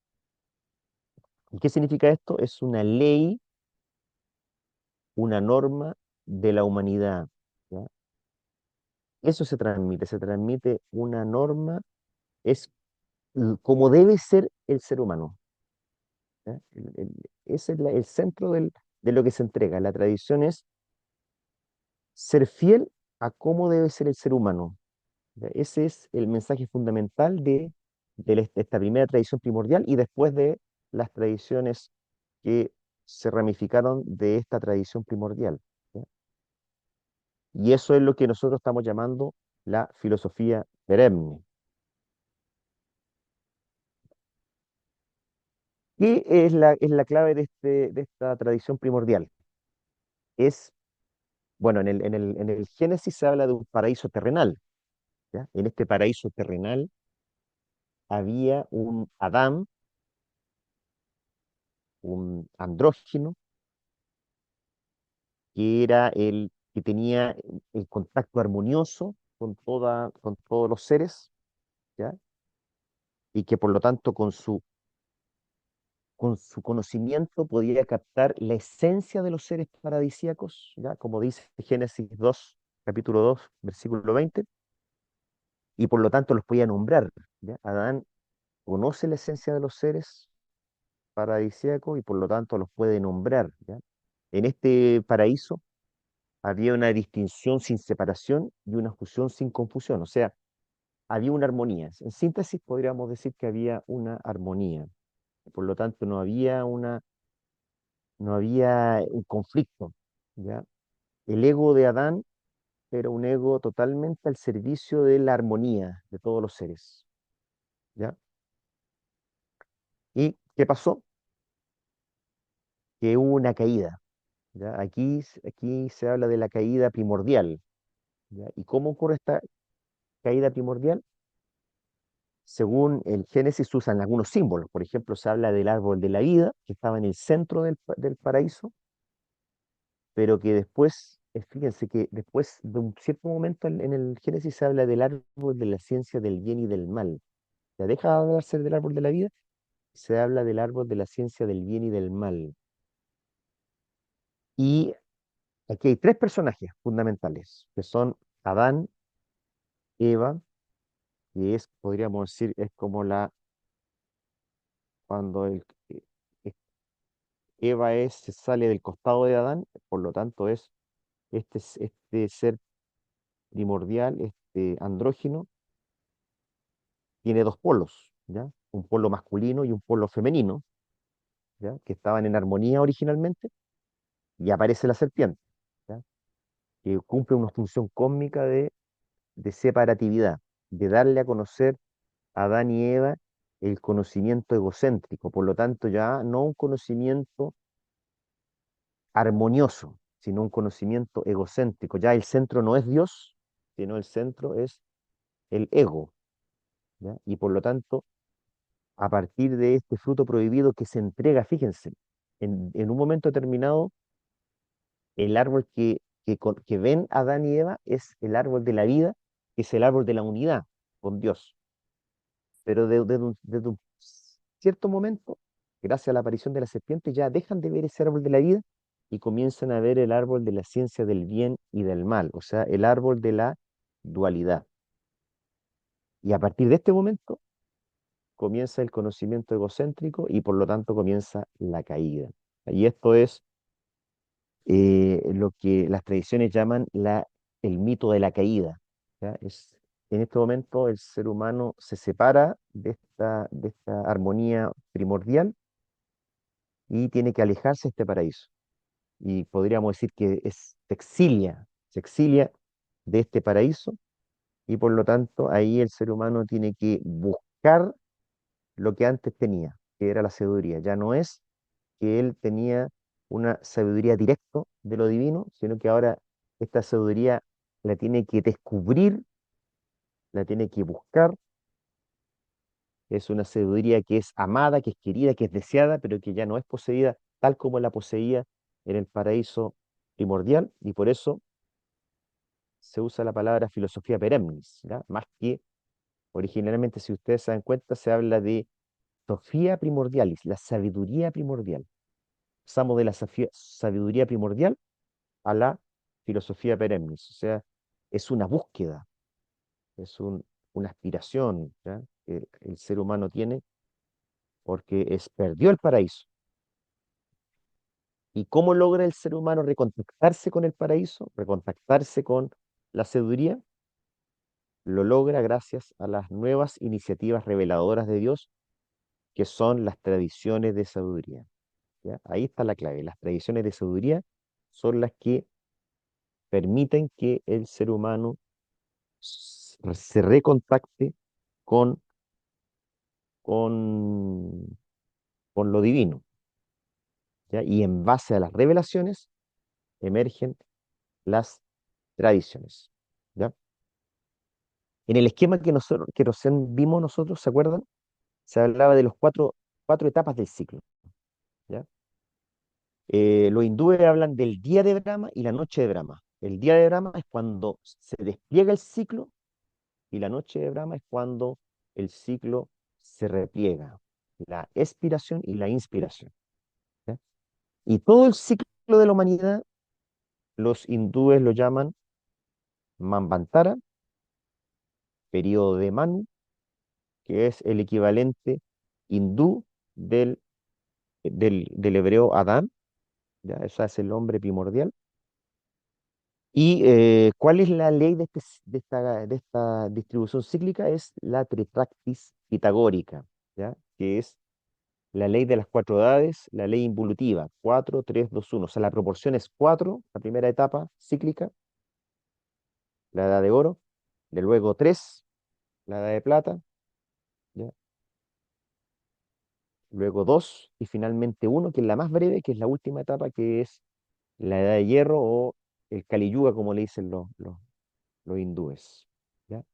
¿Y qué significa esto? Es una ley, una norma de la humanidad, ¿ya? Eso se transmite una norma es como debe ser el ser humano. ¿Ya? Ese es el centro de lo que se entrega. La tradición es ser fiel a cómo debe ser el ser humano. ¿Ya? Ese es el mensaje fundamental de esta primera tradición primordial y después de las tradiciones que se ramificaron de esta tradición primordial. ¿Ya? Y eso es lo que nosotros estamos llamando la filosofía perenne. ¿Qué es la clave de esta tradición primordial? Es, bueno, en el Génesis se habla de un paraíso terrenal. ¿Ya? En este paraíso terrenal había un Adán, un andrógino, que era el que tenía el contacto armonioso con todos los seres, ¿ya? Y que por lo tanto con su conocimiento podía captar la esencia de los seres paradisíacos, ¿ya? Como dice Génesis 2, capítulo 2, versículo 20, y por lo tanto los podía nombrar, ¿ya? Adán conoce la esencia de los seres paradisíacos y por lo tanto los puede nombrar, ¿ya? En este paraíso había una distinción sin separación y una fusión sin confusión, o sea, había una armonía. En síntesis podríamos decir que había una armonía. Por lo tanto, no había un conflicto, ¿ya? El ego de Adán era un ego totalmente al servicio de la armonía de todos los seres, ¿ya? ¿Y qué pasó? Que hubo una caída, ¿ya? Aquí se habla de la caída primordial, ¿ya? ¿Y cómo ocurre esta caída primordial? Según el Génesis usan algunos símbolos. Por ejemplo, se habla del árbol de la vida, que estaba en el centro del paraíso, pero que después, fíjense que después de un cierto momento en el Génesis se habla del árbol de la ciencia del bien y del mal. Ya deja de hablarse del árbol de la vida, se habla del árbol de la ciencia del bien y del mal. Y aquí hay tres personajes fundamentales, que son Adán, Eva, que es, podríamos decir, es como cuando eh, Eva se sale del costado de Adán, por lo tanto es este ser primordial, este andrógino, tiene dos polos, ¿ya? Un polo masculino y un polo femenino, ¿ya? Que estaban en armonía originalmente, y aparece la serpiente, ¿ya? Que cumple una función cósmica de separatividad, de darle a conocer a Adán y Eva el conocimiento egocéntrico, por lo tanto ya no un conocimiento armonioso, sino un conocimiento egocéntrico. Ya el centro no es Dios, sino el centro es el ego, ¿ya? Y por lo tanto, a partir de este fruto prohibido que se entrega, fíjense, en un momento determinado, el árbol que ven Adán y Eva es el árbol de la vida, que es el árbol de la unidad con Dios. Pero desde un cierto momento, gracias a la aparición de la serpiente, ya dejan de ver ese árbol de la vida y comienzan a ver el árbol de la ciencia del bien y del mal, o sea, el árbol de la dualidad. Y a partir de este momento comienza el conocimiento egocéntrico y por lo tanto comienza la caída. Y esto es lo que las tradiciones llaman el mito de la caída. ¿Ya? En este momento el ser humano se separa de esta armonía primordial y tiene que alejarse de este paraíso. Y podríamos decir que se exilia de este paraíso y por lo tanto ahí el ser humano tiene que buscar lo que antes tenía, que era la sabiduría. Ya no es que él tenía una sabiduría directa de lo divino, sino que ahora esta sabiduría la tiene que descubrir, la tiene que buscar. Es una sabiduría que es amada, que es querida, que es deseada, pero que ya no es poseída tal como la poseía en el paraíso primordial, y por eso se usa la palabra filosofía perennis, ¿ya? Más que originalmente, si ustedes se dan cuenta, se habla de Sofía primordialis, la sabiduría primordial. Pasamos de la sabiduría primordial a la filosofía perennis, o sea, es una búsqueda, es una aspiración, ¿ya? Que el ser humano tiene porque perdió el paraíso. ¿Y cómo logra el ser humano recontactarse con el paraíso, recontactarse con la sabiduría? Lo logra gracias a las nuevas iniciativas reveladoras de Dios, que son las tradiciones de sabiduría. ¿Ya? Ahí está la clave. Las tradiciones de sabiduría son las que permiten que el ser humano se recontacte con, con, con lo divino. ¿Ya? Y en base a las revelaciones emergen las tradiciones. ¿Ya? En el esquema que recién vimos nosotros, ¿se acuerdan? Se hablaba de los cuatro etapas del ciclo. ¿Ya? Los hindúes hablan del día de Brahma y la noche de Brahma. El día de Brahma es cuando se despliega el ciclo y la noche de Brahma es cuando el ciclo se repliega, la expiración y la inspiración. ¿Ya? Y todo el ciclo de la humanidad, los hindúes lo llaman Manvantara, periodo de Manu, que es el equivalente hindú del hebreo Adán, ¿ya? Ese es el nombre primordial. ¿Y cuál es la ley de esta distribución cíclica? Es la tetractis pitagórica, ¿ya? Que es la ley de las cuatro edades, la ley involutiva, 4 3 2 1. O sea, la proporción es 4, la primera etapa cíclica, la edad de oro, de luego 3, la edad de plata, ¿ya? Luego 2 y finalmente uno, que es la más breve, que es la última etapa, que es la edad de hierro o el Kali Yuga, como le dicen los hindúes. ¿Ya?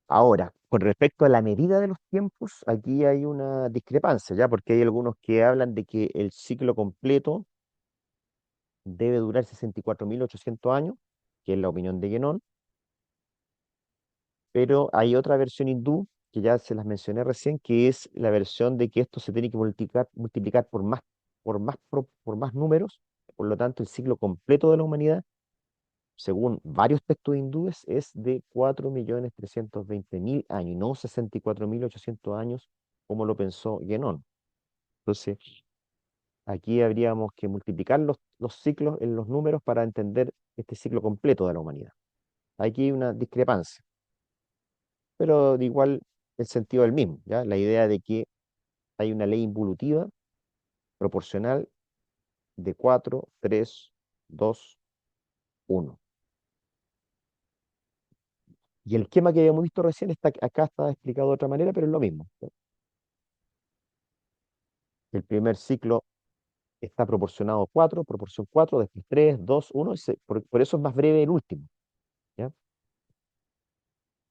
Ahora, con respecto a la medida de los tiempos, aquí hay una discrepancia, ¿ya? Porque hay algunos que hablan de que el ciclo completo debe durar 64.800 años, que es la opinión de Guénon, pero hay otra versión hindú, que ya se las mencioné recién, que es la versión de que esto se tiene que multiplicar por más números, por lo tanto el ciclo completo de la humanidad, según varios textos hindúes, es de 4.320.000 años, y no 64.800 años, como lo pensó Guénon. Entonces, aquí habríamos que multiplicar los ciclos en los números para entender este ciclo completo de la humanidad. Aquí hay una discrepancia, pero de igual el sentido es el mismo, ¿ya? La idea de que hay una ley involutiva proporcional de 4 3 2 1. Y el esquema que habíamos visto recién acá está explicado de otra manera, pero es lo mismo, ¿ya? El primer ciclo está proporcionado 4, proporción 4, después 3 2 1, por eso es más breve el último, ¿ya?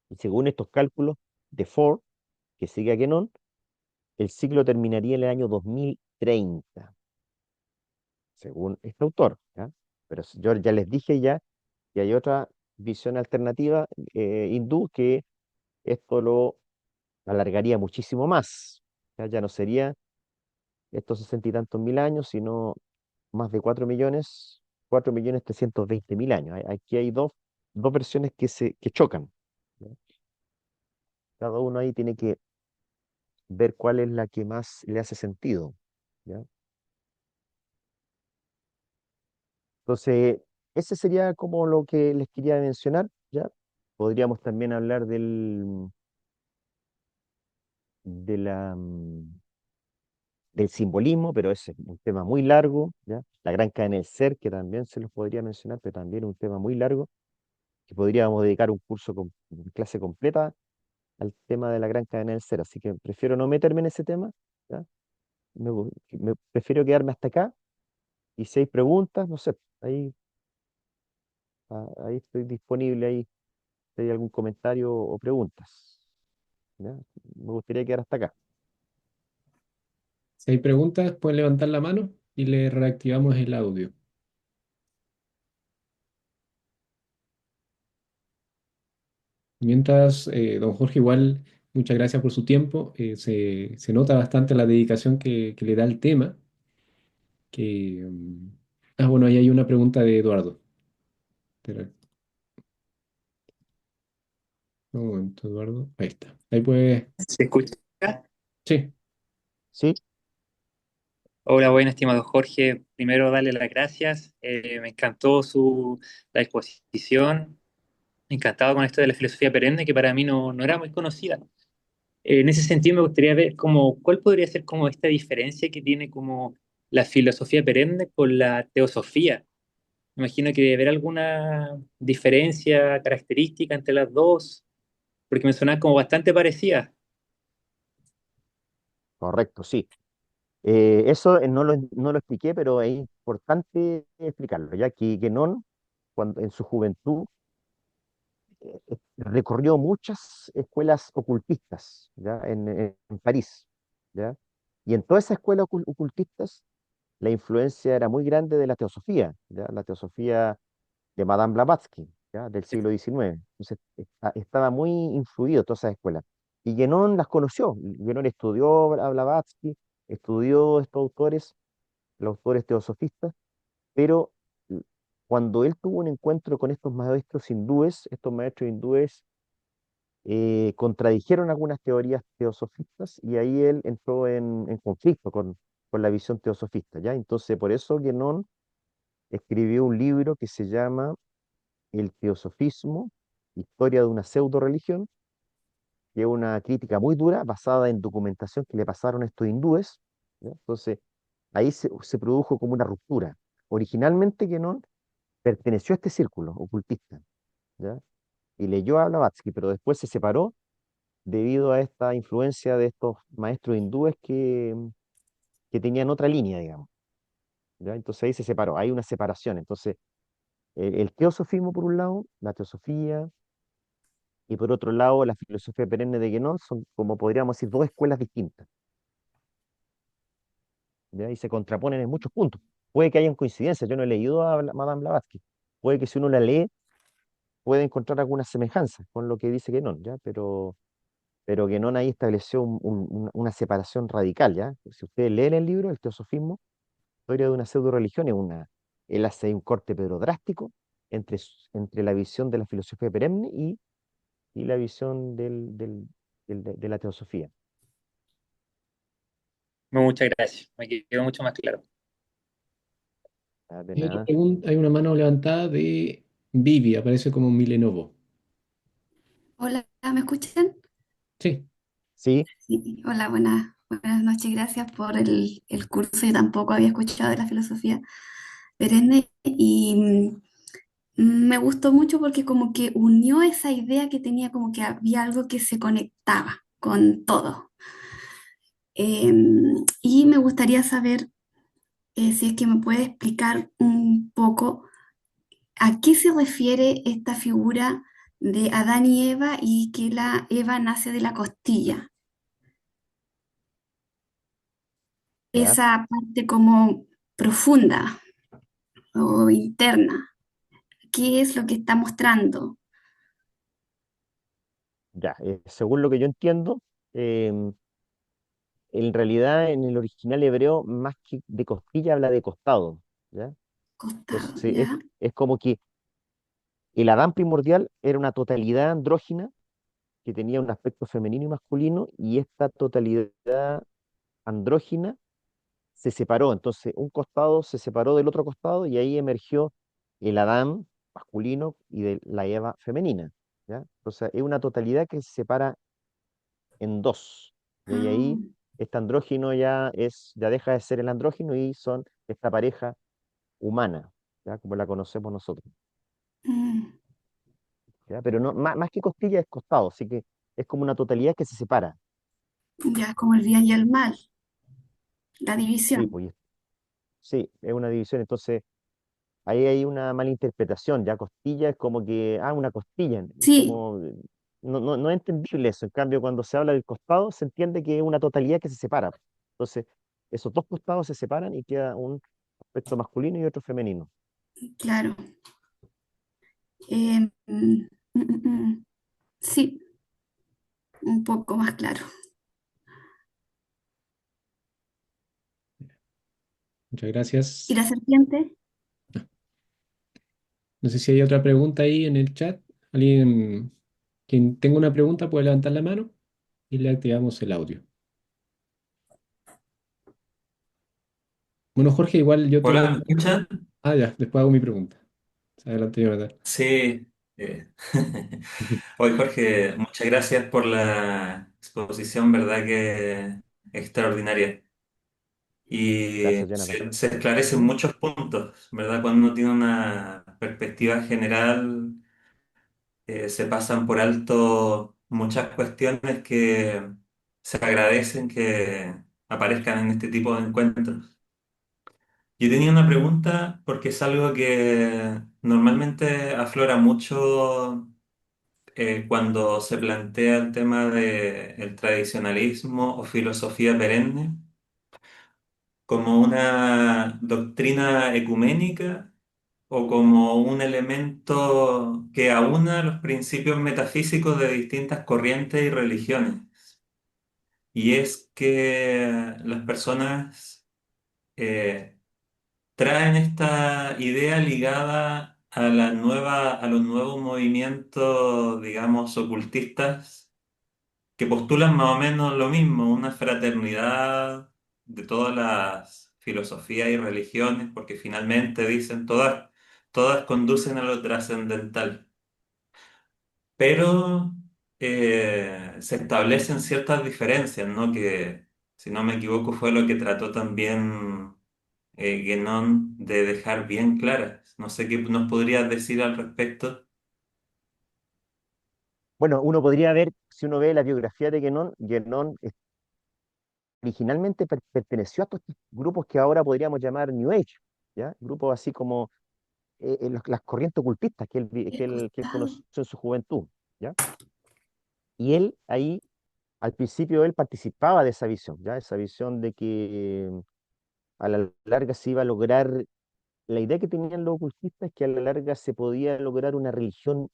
Y según estos cálculos de Ford, que sigue a Guénon, el ciclo terminaría en el año 2030, según este autor, ¿ya? Pero yo ya les dije ya que hay otra visión alternativa hindú que esto lo alargaría muchísimo más. ¿Ya? Ya no sería estos 60 y tantos mil años, sino más de 4.000.000, 4.320.000 años. Aquí hay dos versiones que chocan, ¿ya? Cada uno ahí tiene que ver cuál es la que más le hace sentido, ¿ya? Entonces, ese sería como lo que les quería mencionar, ¿ya? Podríamos también hablar de del simbolismo, pero ese es un tema muy largo, ¿ya? La gran cadena del ser, que también se los podría mencionar, pero también es un tema muy largo, que podríamos dedicar un curso, una clase completa al tema de la gran cadena del ser, así que prefiero no meterme en ese tema, ¿ya? Prefiero quedarme hasta acá, y si hay preguntas, no sé, ahí estoy disponible, ahí si hay algún comentario o preguntas, ¿ya? Me gustaría quedar hasta acá. Si hay preguntas, pueden levantar la mano y le reactivamos el audio. Mientras, don Jorge, igual, muchas gracias por su tiempo. Se nota bastante la dedicación que le da al tema. Bueno, ahí hay una pregunta de Eduardo. Pero- Un momento, Eduardo. Ahí está. Ahí puedes. ¿Se escucha? Sí. Sí, Hola, buen estimado Jorge. Primero, darle las gracias. Me encantó la exposición. Encantado con esto de la filosofía perenne, que para mí no era muy conocida. En ese sentido, me gustaría ver cuál podría ser como esta diferencia que tiene como la filosofía perenne con la teosofía. Me imagino que debe haber alguna diferencia característica entre las dos, porque me suena como bastante parecida. correcto, sí. Eso no lo expliqué, pero es importante explicarlo, ya que Guénon, cuando, en su juventud, recorrió muchas escuelas ocultistas, ¿ya? En París, ¿ya? Y en todas esas escuelas ocultistas, la influencia era muy grande de la teosofía, ¿ya? La teosofía de Madame Blavatsky, ¿ya? Del siglo XIX. Entonces, estaba muy influido todas esas escuelas. Y Guénon las conoció. Guénon estudió a Blavatsky, estudió estos autores, los autores teosofistas, pero cuando él tuvo un encuentro con estos maestros hindúes contradijeron algunas teorías teosofistas y ahí él entró en conflicto con la visión teosofista, ¿ya? Entonces, por eso Guénon escribió un libro que se llama El Teosofismo, Historia de una pseudo religión, que es una crítica muy dura basada en documentación que le pasaron a estos hindúes, ¿ya? Entonces, ahí se produjo como una ruptura. Originalmente Guénon perteneció a este círculo ocultista, ¿ya? Y leyó a Blavatsky, pero después se separó debido a esta influencia de estos maestros hindúes que tenían otra línea, digamos, ¿ya? Entonces ahí se separó, hay una separación. Entonces, el teosofismo por un lado, la teosofía, y por otro lado, la filosofía perenne de Guénon son, como podríamos decir, dos escuelas distintas, ¿ya? Y se contraponen en muchos puntos. Puede que hayan coincidencias, yo no he leído a Madame Blavatsky, puede que si uno la lee, puede encontrar algunas semejanzas con lo que dice Guénon, ¿ya? Pero Guénon ahí estableció una separación radical, ¿ya? Si ustedes leen el libro, el teosofismo, historia de una pseudo religión, él hace un corte pero drástico entre la visión de la filosofía perenne y la visión de la teosofía. Muchas gracias. Me quedó mucho más claro. Ah, de Hay otra nada. pregunta, hay una mano levantada de Vivi, aparece como Milenovo. Hola, ¿me escuchan? Sí. Sí, Sí, hola, buenas noches, gracias por el curso. Yo tampoco había escuchado de la filosofía perenne y me gustó mucho porque como que unió esa idea que tenía, como que había algo que se conectaba con todo. Y me gustaría saber si es que me puede explicar un poco a qué se refiere esta figura de Adán y Eva y que la Eva nace de la costilla. ya, Esa parte como profunda o interna. ¿Qué es lo que está mostrando? ya. Según lo que yo entiendo, em, en realidad en el original hebreo, más que de costilla, habla de costado, ¿ya? Costado, Entonces ¿ya? es como que el Adán primordial era una totalidad andrógina que tenía un aspecto femenino y masculino, y esta totalidad andrógina se separó. Entonces, un costado se separó del otro costado y ahí emergió el Adán masculino y de la Eva femenina, ¿ya? Entonces, es una totalidad que se separa en dos, ¿ya? Y Ah, ahí este andrógino ya deja de ser el andrógino y son esta pareja humana, ¿ya? Como la conocemos nosotros, mm, ¿ya? Pero no, más que costilla es costado, así que es como una totalidad que se separa. ya es como el bien y el mal, la Sí, división. pues, sí, es una división. Entonces, ahí hay una mala interpretación. Ya costilla es como que, una costilla. Es Sí, como, no es entendible eso. En cambio, cuando se habla del costado, se entiende que es una totalidad que se separa. Entonces, esos dos costados se separan y queda un aspecto masculino y otro femenino. claro. Eh, mm, mm, mm, mm. Sí, un poco más claro. Muchas ¿Y gracias. la serpiente? No sé si hay otra pregunta ahí en el chat. ¿Alguien? Quien tenga una pregunta puede levantar la mano y le activamos el audio. Bueno, Jorge, igual yo Hola, tengo... ¿me escuchan? Ah, ya, después hago mi pregunta. Adelante, Jonathan. Sí. Hoy, Jorge, muchas gracias por la exposición, ¿verdad? Que extraordinaria. Y Gracias, Jonathan. se esclarecen muchos puntos, ¿verdad? Cuando uno tiene una perspectiva general, se pasan por alto muchas cuestiones que se agradecen que aparezcan en este tipo de encuentros. Yo tenía una pregunta porque es algo que normalmente aflora mucho cuando se plantea el tema del tradicionalismo o filosofía perenne como una doctrina ecuménica o como un elemento que aúna los principios metafísicos de distintas corrientes y religiones. Y es que las personas eh, traen esta idea ligada a a los nuevos movimientos, digamos, ocultistas, que postulan más o menos lo mismo, una fraternidad de todas las filosofías y religiones, porque finalmente dicen todas conducen a lo trascendental. Pero se establecen ciertas diferencias, ¿no? Que, si no me equivoco, fue lo que trató también Guénon de dejar bien claras. No sé qué nos podrías decir al respecto. Bueno, uno podría ver, si uno ve la biografía de Guénon, Guénon originalmente perteneció a estos grupos que ahora podríamos llamar New Age, ¿ya? Grupos así como las corrientes ocultistas El que él costado. conoció en su juventud, ¿ya? Y él ahí, al principio, él participaba de esa visión, ¿ya? Esa visión de que a la larga se iba a lograr, la idea que tenían los ocultistas es que a la larga se podía lograr una religión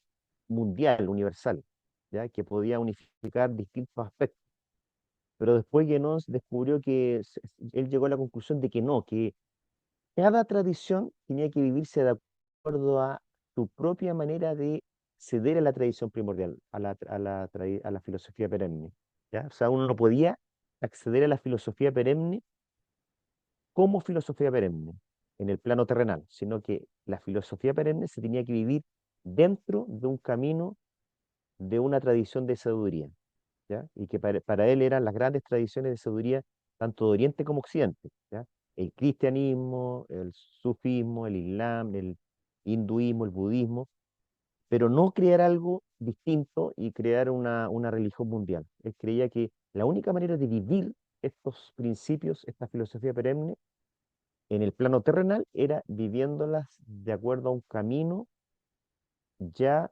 mundial, universal, ¿ya? Que podía unificar distintos aspectos. Pero después Guénon descubrió que él llegó a la conclusión de que no, que cada tradición tenía que vivirse de acuerdo a su propia manera de ceder a la tradición primordial, a la filosofía perenne, ¿ya? O sea, uno no podía acceder a la filosofía perenne como filosofía perenne en el plano terrenal, sino que la filosofía perenne se tenía que vivir dentro de un camino de una tradición de sabiduría, ¿ya? Y que para él eran las grandes tradiciones de sabiduría, tanto de Oriente como Occidente, ¿ya? El cristianismo, el sufismo, el islam, el hinduismo, el budismo, pero no crear algo distinto y crear una religión mundial. Él creía que la única manera de vivir estos principios, esta filosofía perenne, en el plano terrenal, era viviéndolas de acuerdo a un camino ya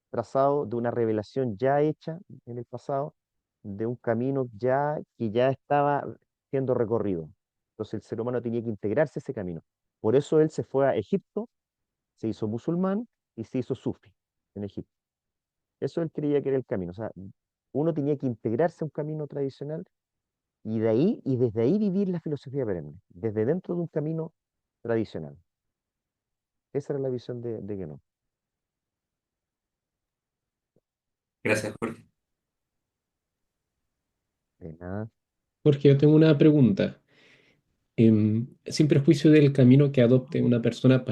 trazado, de una revelación ya hecha en el pasado, de un camino ya que ya estaba siendo recorrido. Entonces el ser humano tenía que integrarse a ese camino. Por eso él se fue a Egipto, se hizo musulmán y se hizo sufi en Egipto. Eso él creía que era el camino. O sea, uno tenía que integrarse a un camino tradicional y de ahí, y desde ahí vivir la filosofía perenne, desde dentro de un camino tradicional. Esa era la visión de Guénon. Gracias, Jorge. De nada. Jorge, yo tengo una pregunta. Sin perjuicio del camino que adopte una persona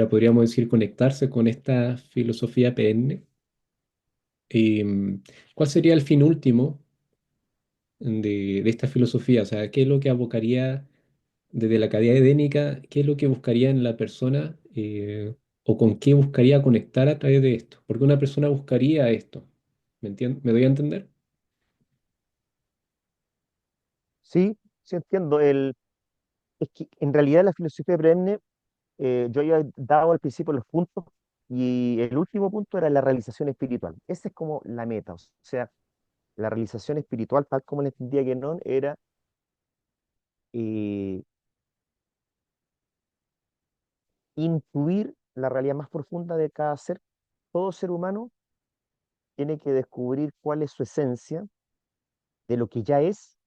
podríamos decir, conectarse con esta filosofía perenne, ¿cuál sería el fin último de esta filosofía? O sea, ¿qué es lo que abocaría desde la cavidad edénica? ¿Qué es lo que buscaría en la persona o con qué buscaría conectar a través de esto? Porque una persona buscaría esto. ¿Me doy a entender? Sí, sí entiendo. Es que en realidad la filosofía perenne, yo había dado al principio los puntos y el último punto era la realización espiritual. Esa es como la meta. O sea, la realización espiritual, tal como la entendía Guénon, era eh, intuir la realidad más profunda de cada ser. Todo ser humano tiene que descubrir cuál es su esencia de lo que ya es,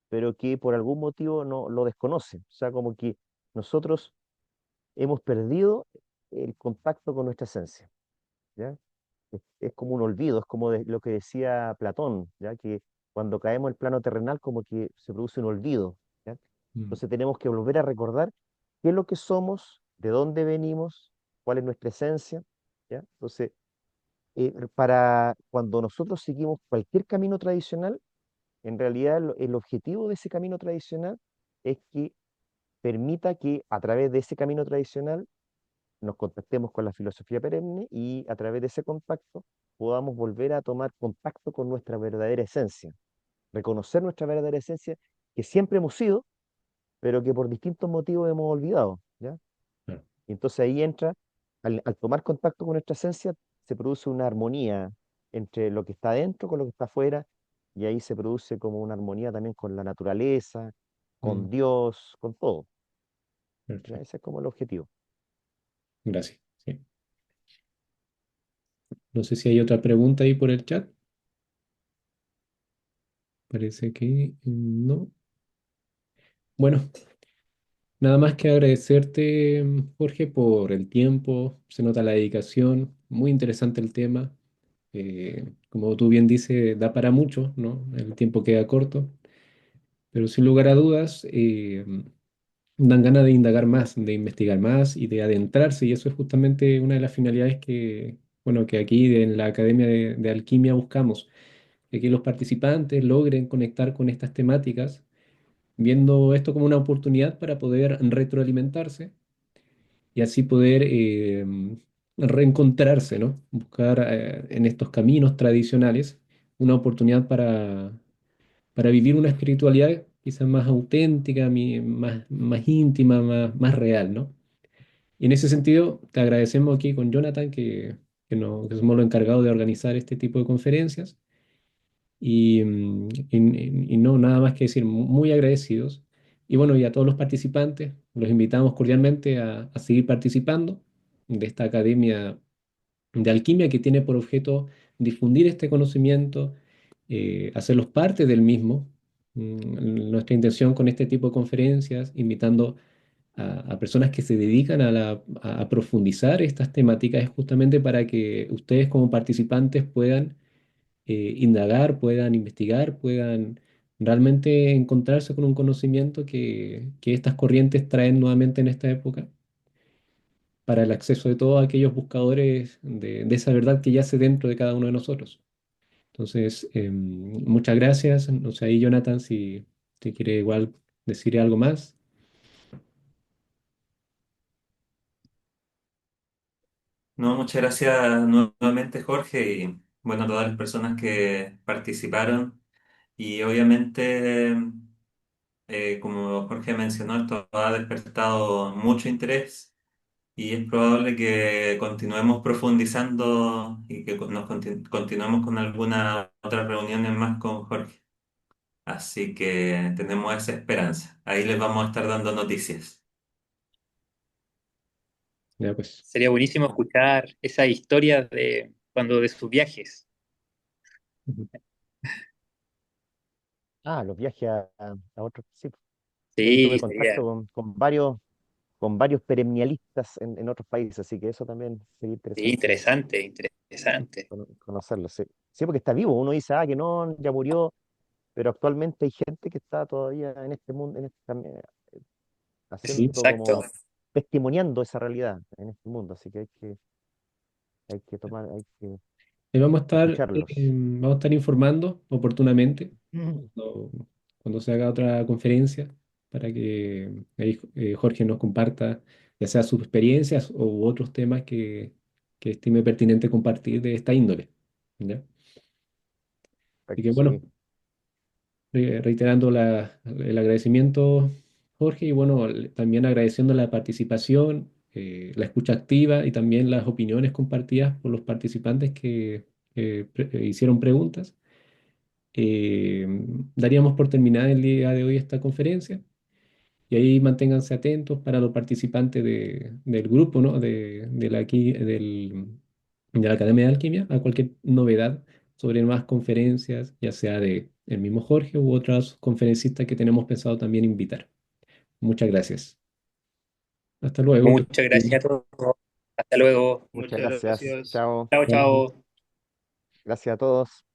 pero que por algún motivo no lo desconoce. O sea, como que nosotros hemos perdido el contacto con nuestra esencia, ¿ya? es como un olvido, es como lo que decía Platón, ¿ya? Que cuando caemos en el plano terrenal como que se produce un olvido, ¿ya? Mm, Entonces tenemos que volver a recordar qué es lo que somos, de dónde venimos, cuál es nuestra esencia, ¿ya? Entonces, para cuando nosotros seguimos cualquier camino tradicional, en realidad el objetivo de ese camino tradicional es que permita que a través de ese camino tradicional nos contactemos con la filosofía perenne y a través de ese contacto podamos volver a tomar contacto con nuestra verdadera esencia, reconocer nuestra verdadera esencia que siempre hemos sido, pero que por distintos motivos hemos olvidado, ¿ya? claro. Y entonces ahí entra, al tomar contacto con nuestra esencia, se produce una armonía entre lo que está dentro con lo que está afuera, y ahí se produce como una armonía también con la naturaleza, Mm, con Dios, con todo, ¿ya? perfecto. Ese es como el objetivo. Gracias. Sí. No sé si hay otra pregunta ahí por el chat. Parece que no. Bueno, nada más que agradecerte, Jorge, por el tiempo. Se nota la dedicación. Muy interesante el tema. Como tú bien dices, da para mucho, ¿no? El tiempo queda corto. Pero sin lugar a dudas, dan ganas de indagar más, de investigar más y de adentrarse. Y eso es justamente una de las finalidades que, bueno, que aquí en la Academia de Alquimia buscamos, que los participantes logren conectar con estas temáticas, viendo esto como una oportunidad para poder retroalimentarse y así poder reencontrarse, ¿no? Buscar en estos caminos tradicionales una oportunidad para vivir una espiritualidad quizás más auténtica, más íntima, más real, ¿no? Y en ese sentido, te agradecemos aquí con Jonathan, que somos los encargados de organizar este tipo de conferencias. Y no, nada más que decir, muy agradecidos. Y bueno, y a todos los participantes, los invitamos cordialmente a seguir participando de esta academia de alquimia que tiene por objeto difundir este conocimiento, hacerlos parte del mismo. Nuestra intención con este tipo de conferencias, invitando a personas que se dedican a profundizar estas temáticas, es justamente para que ustedes como participantes puedan indagar, puedan investigar, puedan realmente encontrarse con un conocimiento que estas corrientes traen nuevamente en esta época para el acceso de todos aquellos buscadores de esa verdad que yace dentro de cada uno de nosotros. Entonces, muchas gracias. No sé, ahí Jonathan, si te quiere igual decir algo más. No, muchas gracias nuevamente, Jorge, y bueno, a todas las personas que participaron. Y obviamente, como Jorge mencionó, esto ha despertado mucho interés y es probable que continuemos profundizando y que continuemos con algunas otras reuniones más con Jorge. Así que tenemos esa esperanza. Ahí les vamos a estar dando noticias. Ya pues. Sería buenísimo escuchar esa historia de cuando de sus viajes. Ujú. Ah, los viajes a otros, sí. Y ahí tuve Sí, sería, contacto con varios perennialistas en otros países, así que eso también sería sí, interesante interesante, interesante. conocerlo. Sí. Sí, porque está vivo. Uno dice, que no, ya murió, pero actualmente hay gente que está todavía en este mundo, Sí. haciendo Exacto. como testimoniando esa realidad en este mundo, así que hay que escucharlos. Vamos a estar informando oportunamente Mm. cuando se haga otra conferencia para que ahí, Jorge nos comparta ya sea sus experiencias u otros temas que estime pertinente compartir de esta índole. ¿Ya? Así que Perfecto, bueno, sí. reiterando el agradecimiento, Jorge, y bueno, también agradeciendo la participación, la escucha activa y también las opiniones compartidas por los participantes que hicieron preguntas. Eh, Daríamos por terminada el día de hoy esta conferencia y ahí manténganse atentos para los participantes del grupo, ¿no? De la Academia de Alquimia, a cualquier novedad sobre más conferencias, ya sea de el mismo Jorge u otros conferencistas que tenemos pensado también invitar. Muchas gracias. Hasta luego. Que Muchas estén gracias a bien. todos. Hasta luego. Muchas Muchas gracias. gracias. Chao. Chao, Chao. chao. Gracias a todos.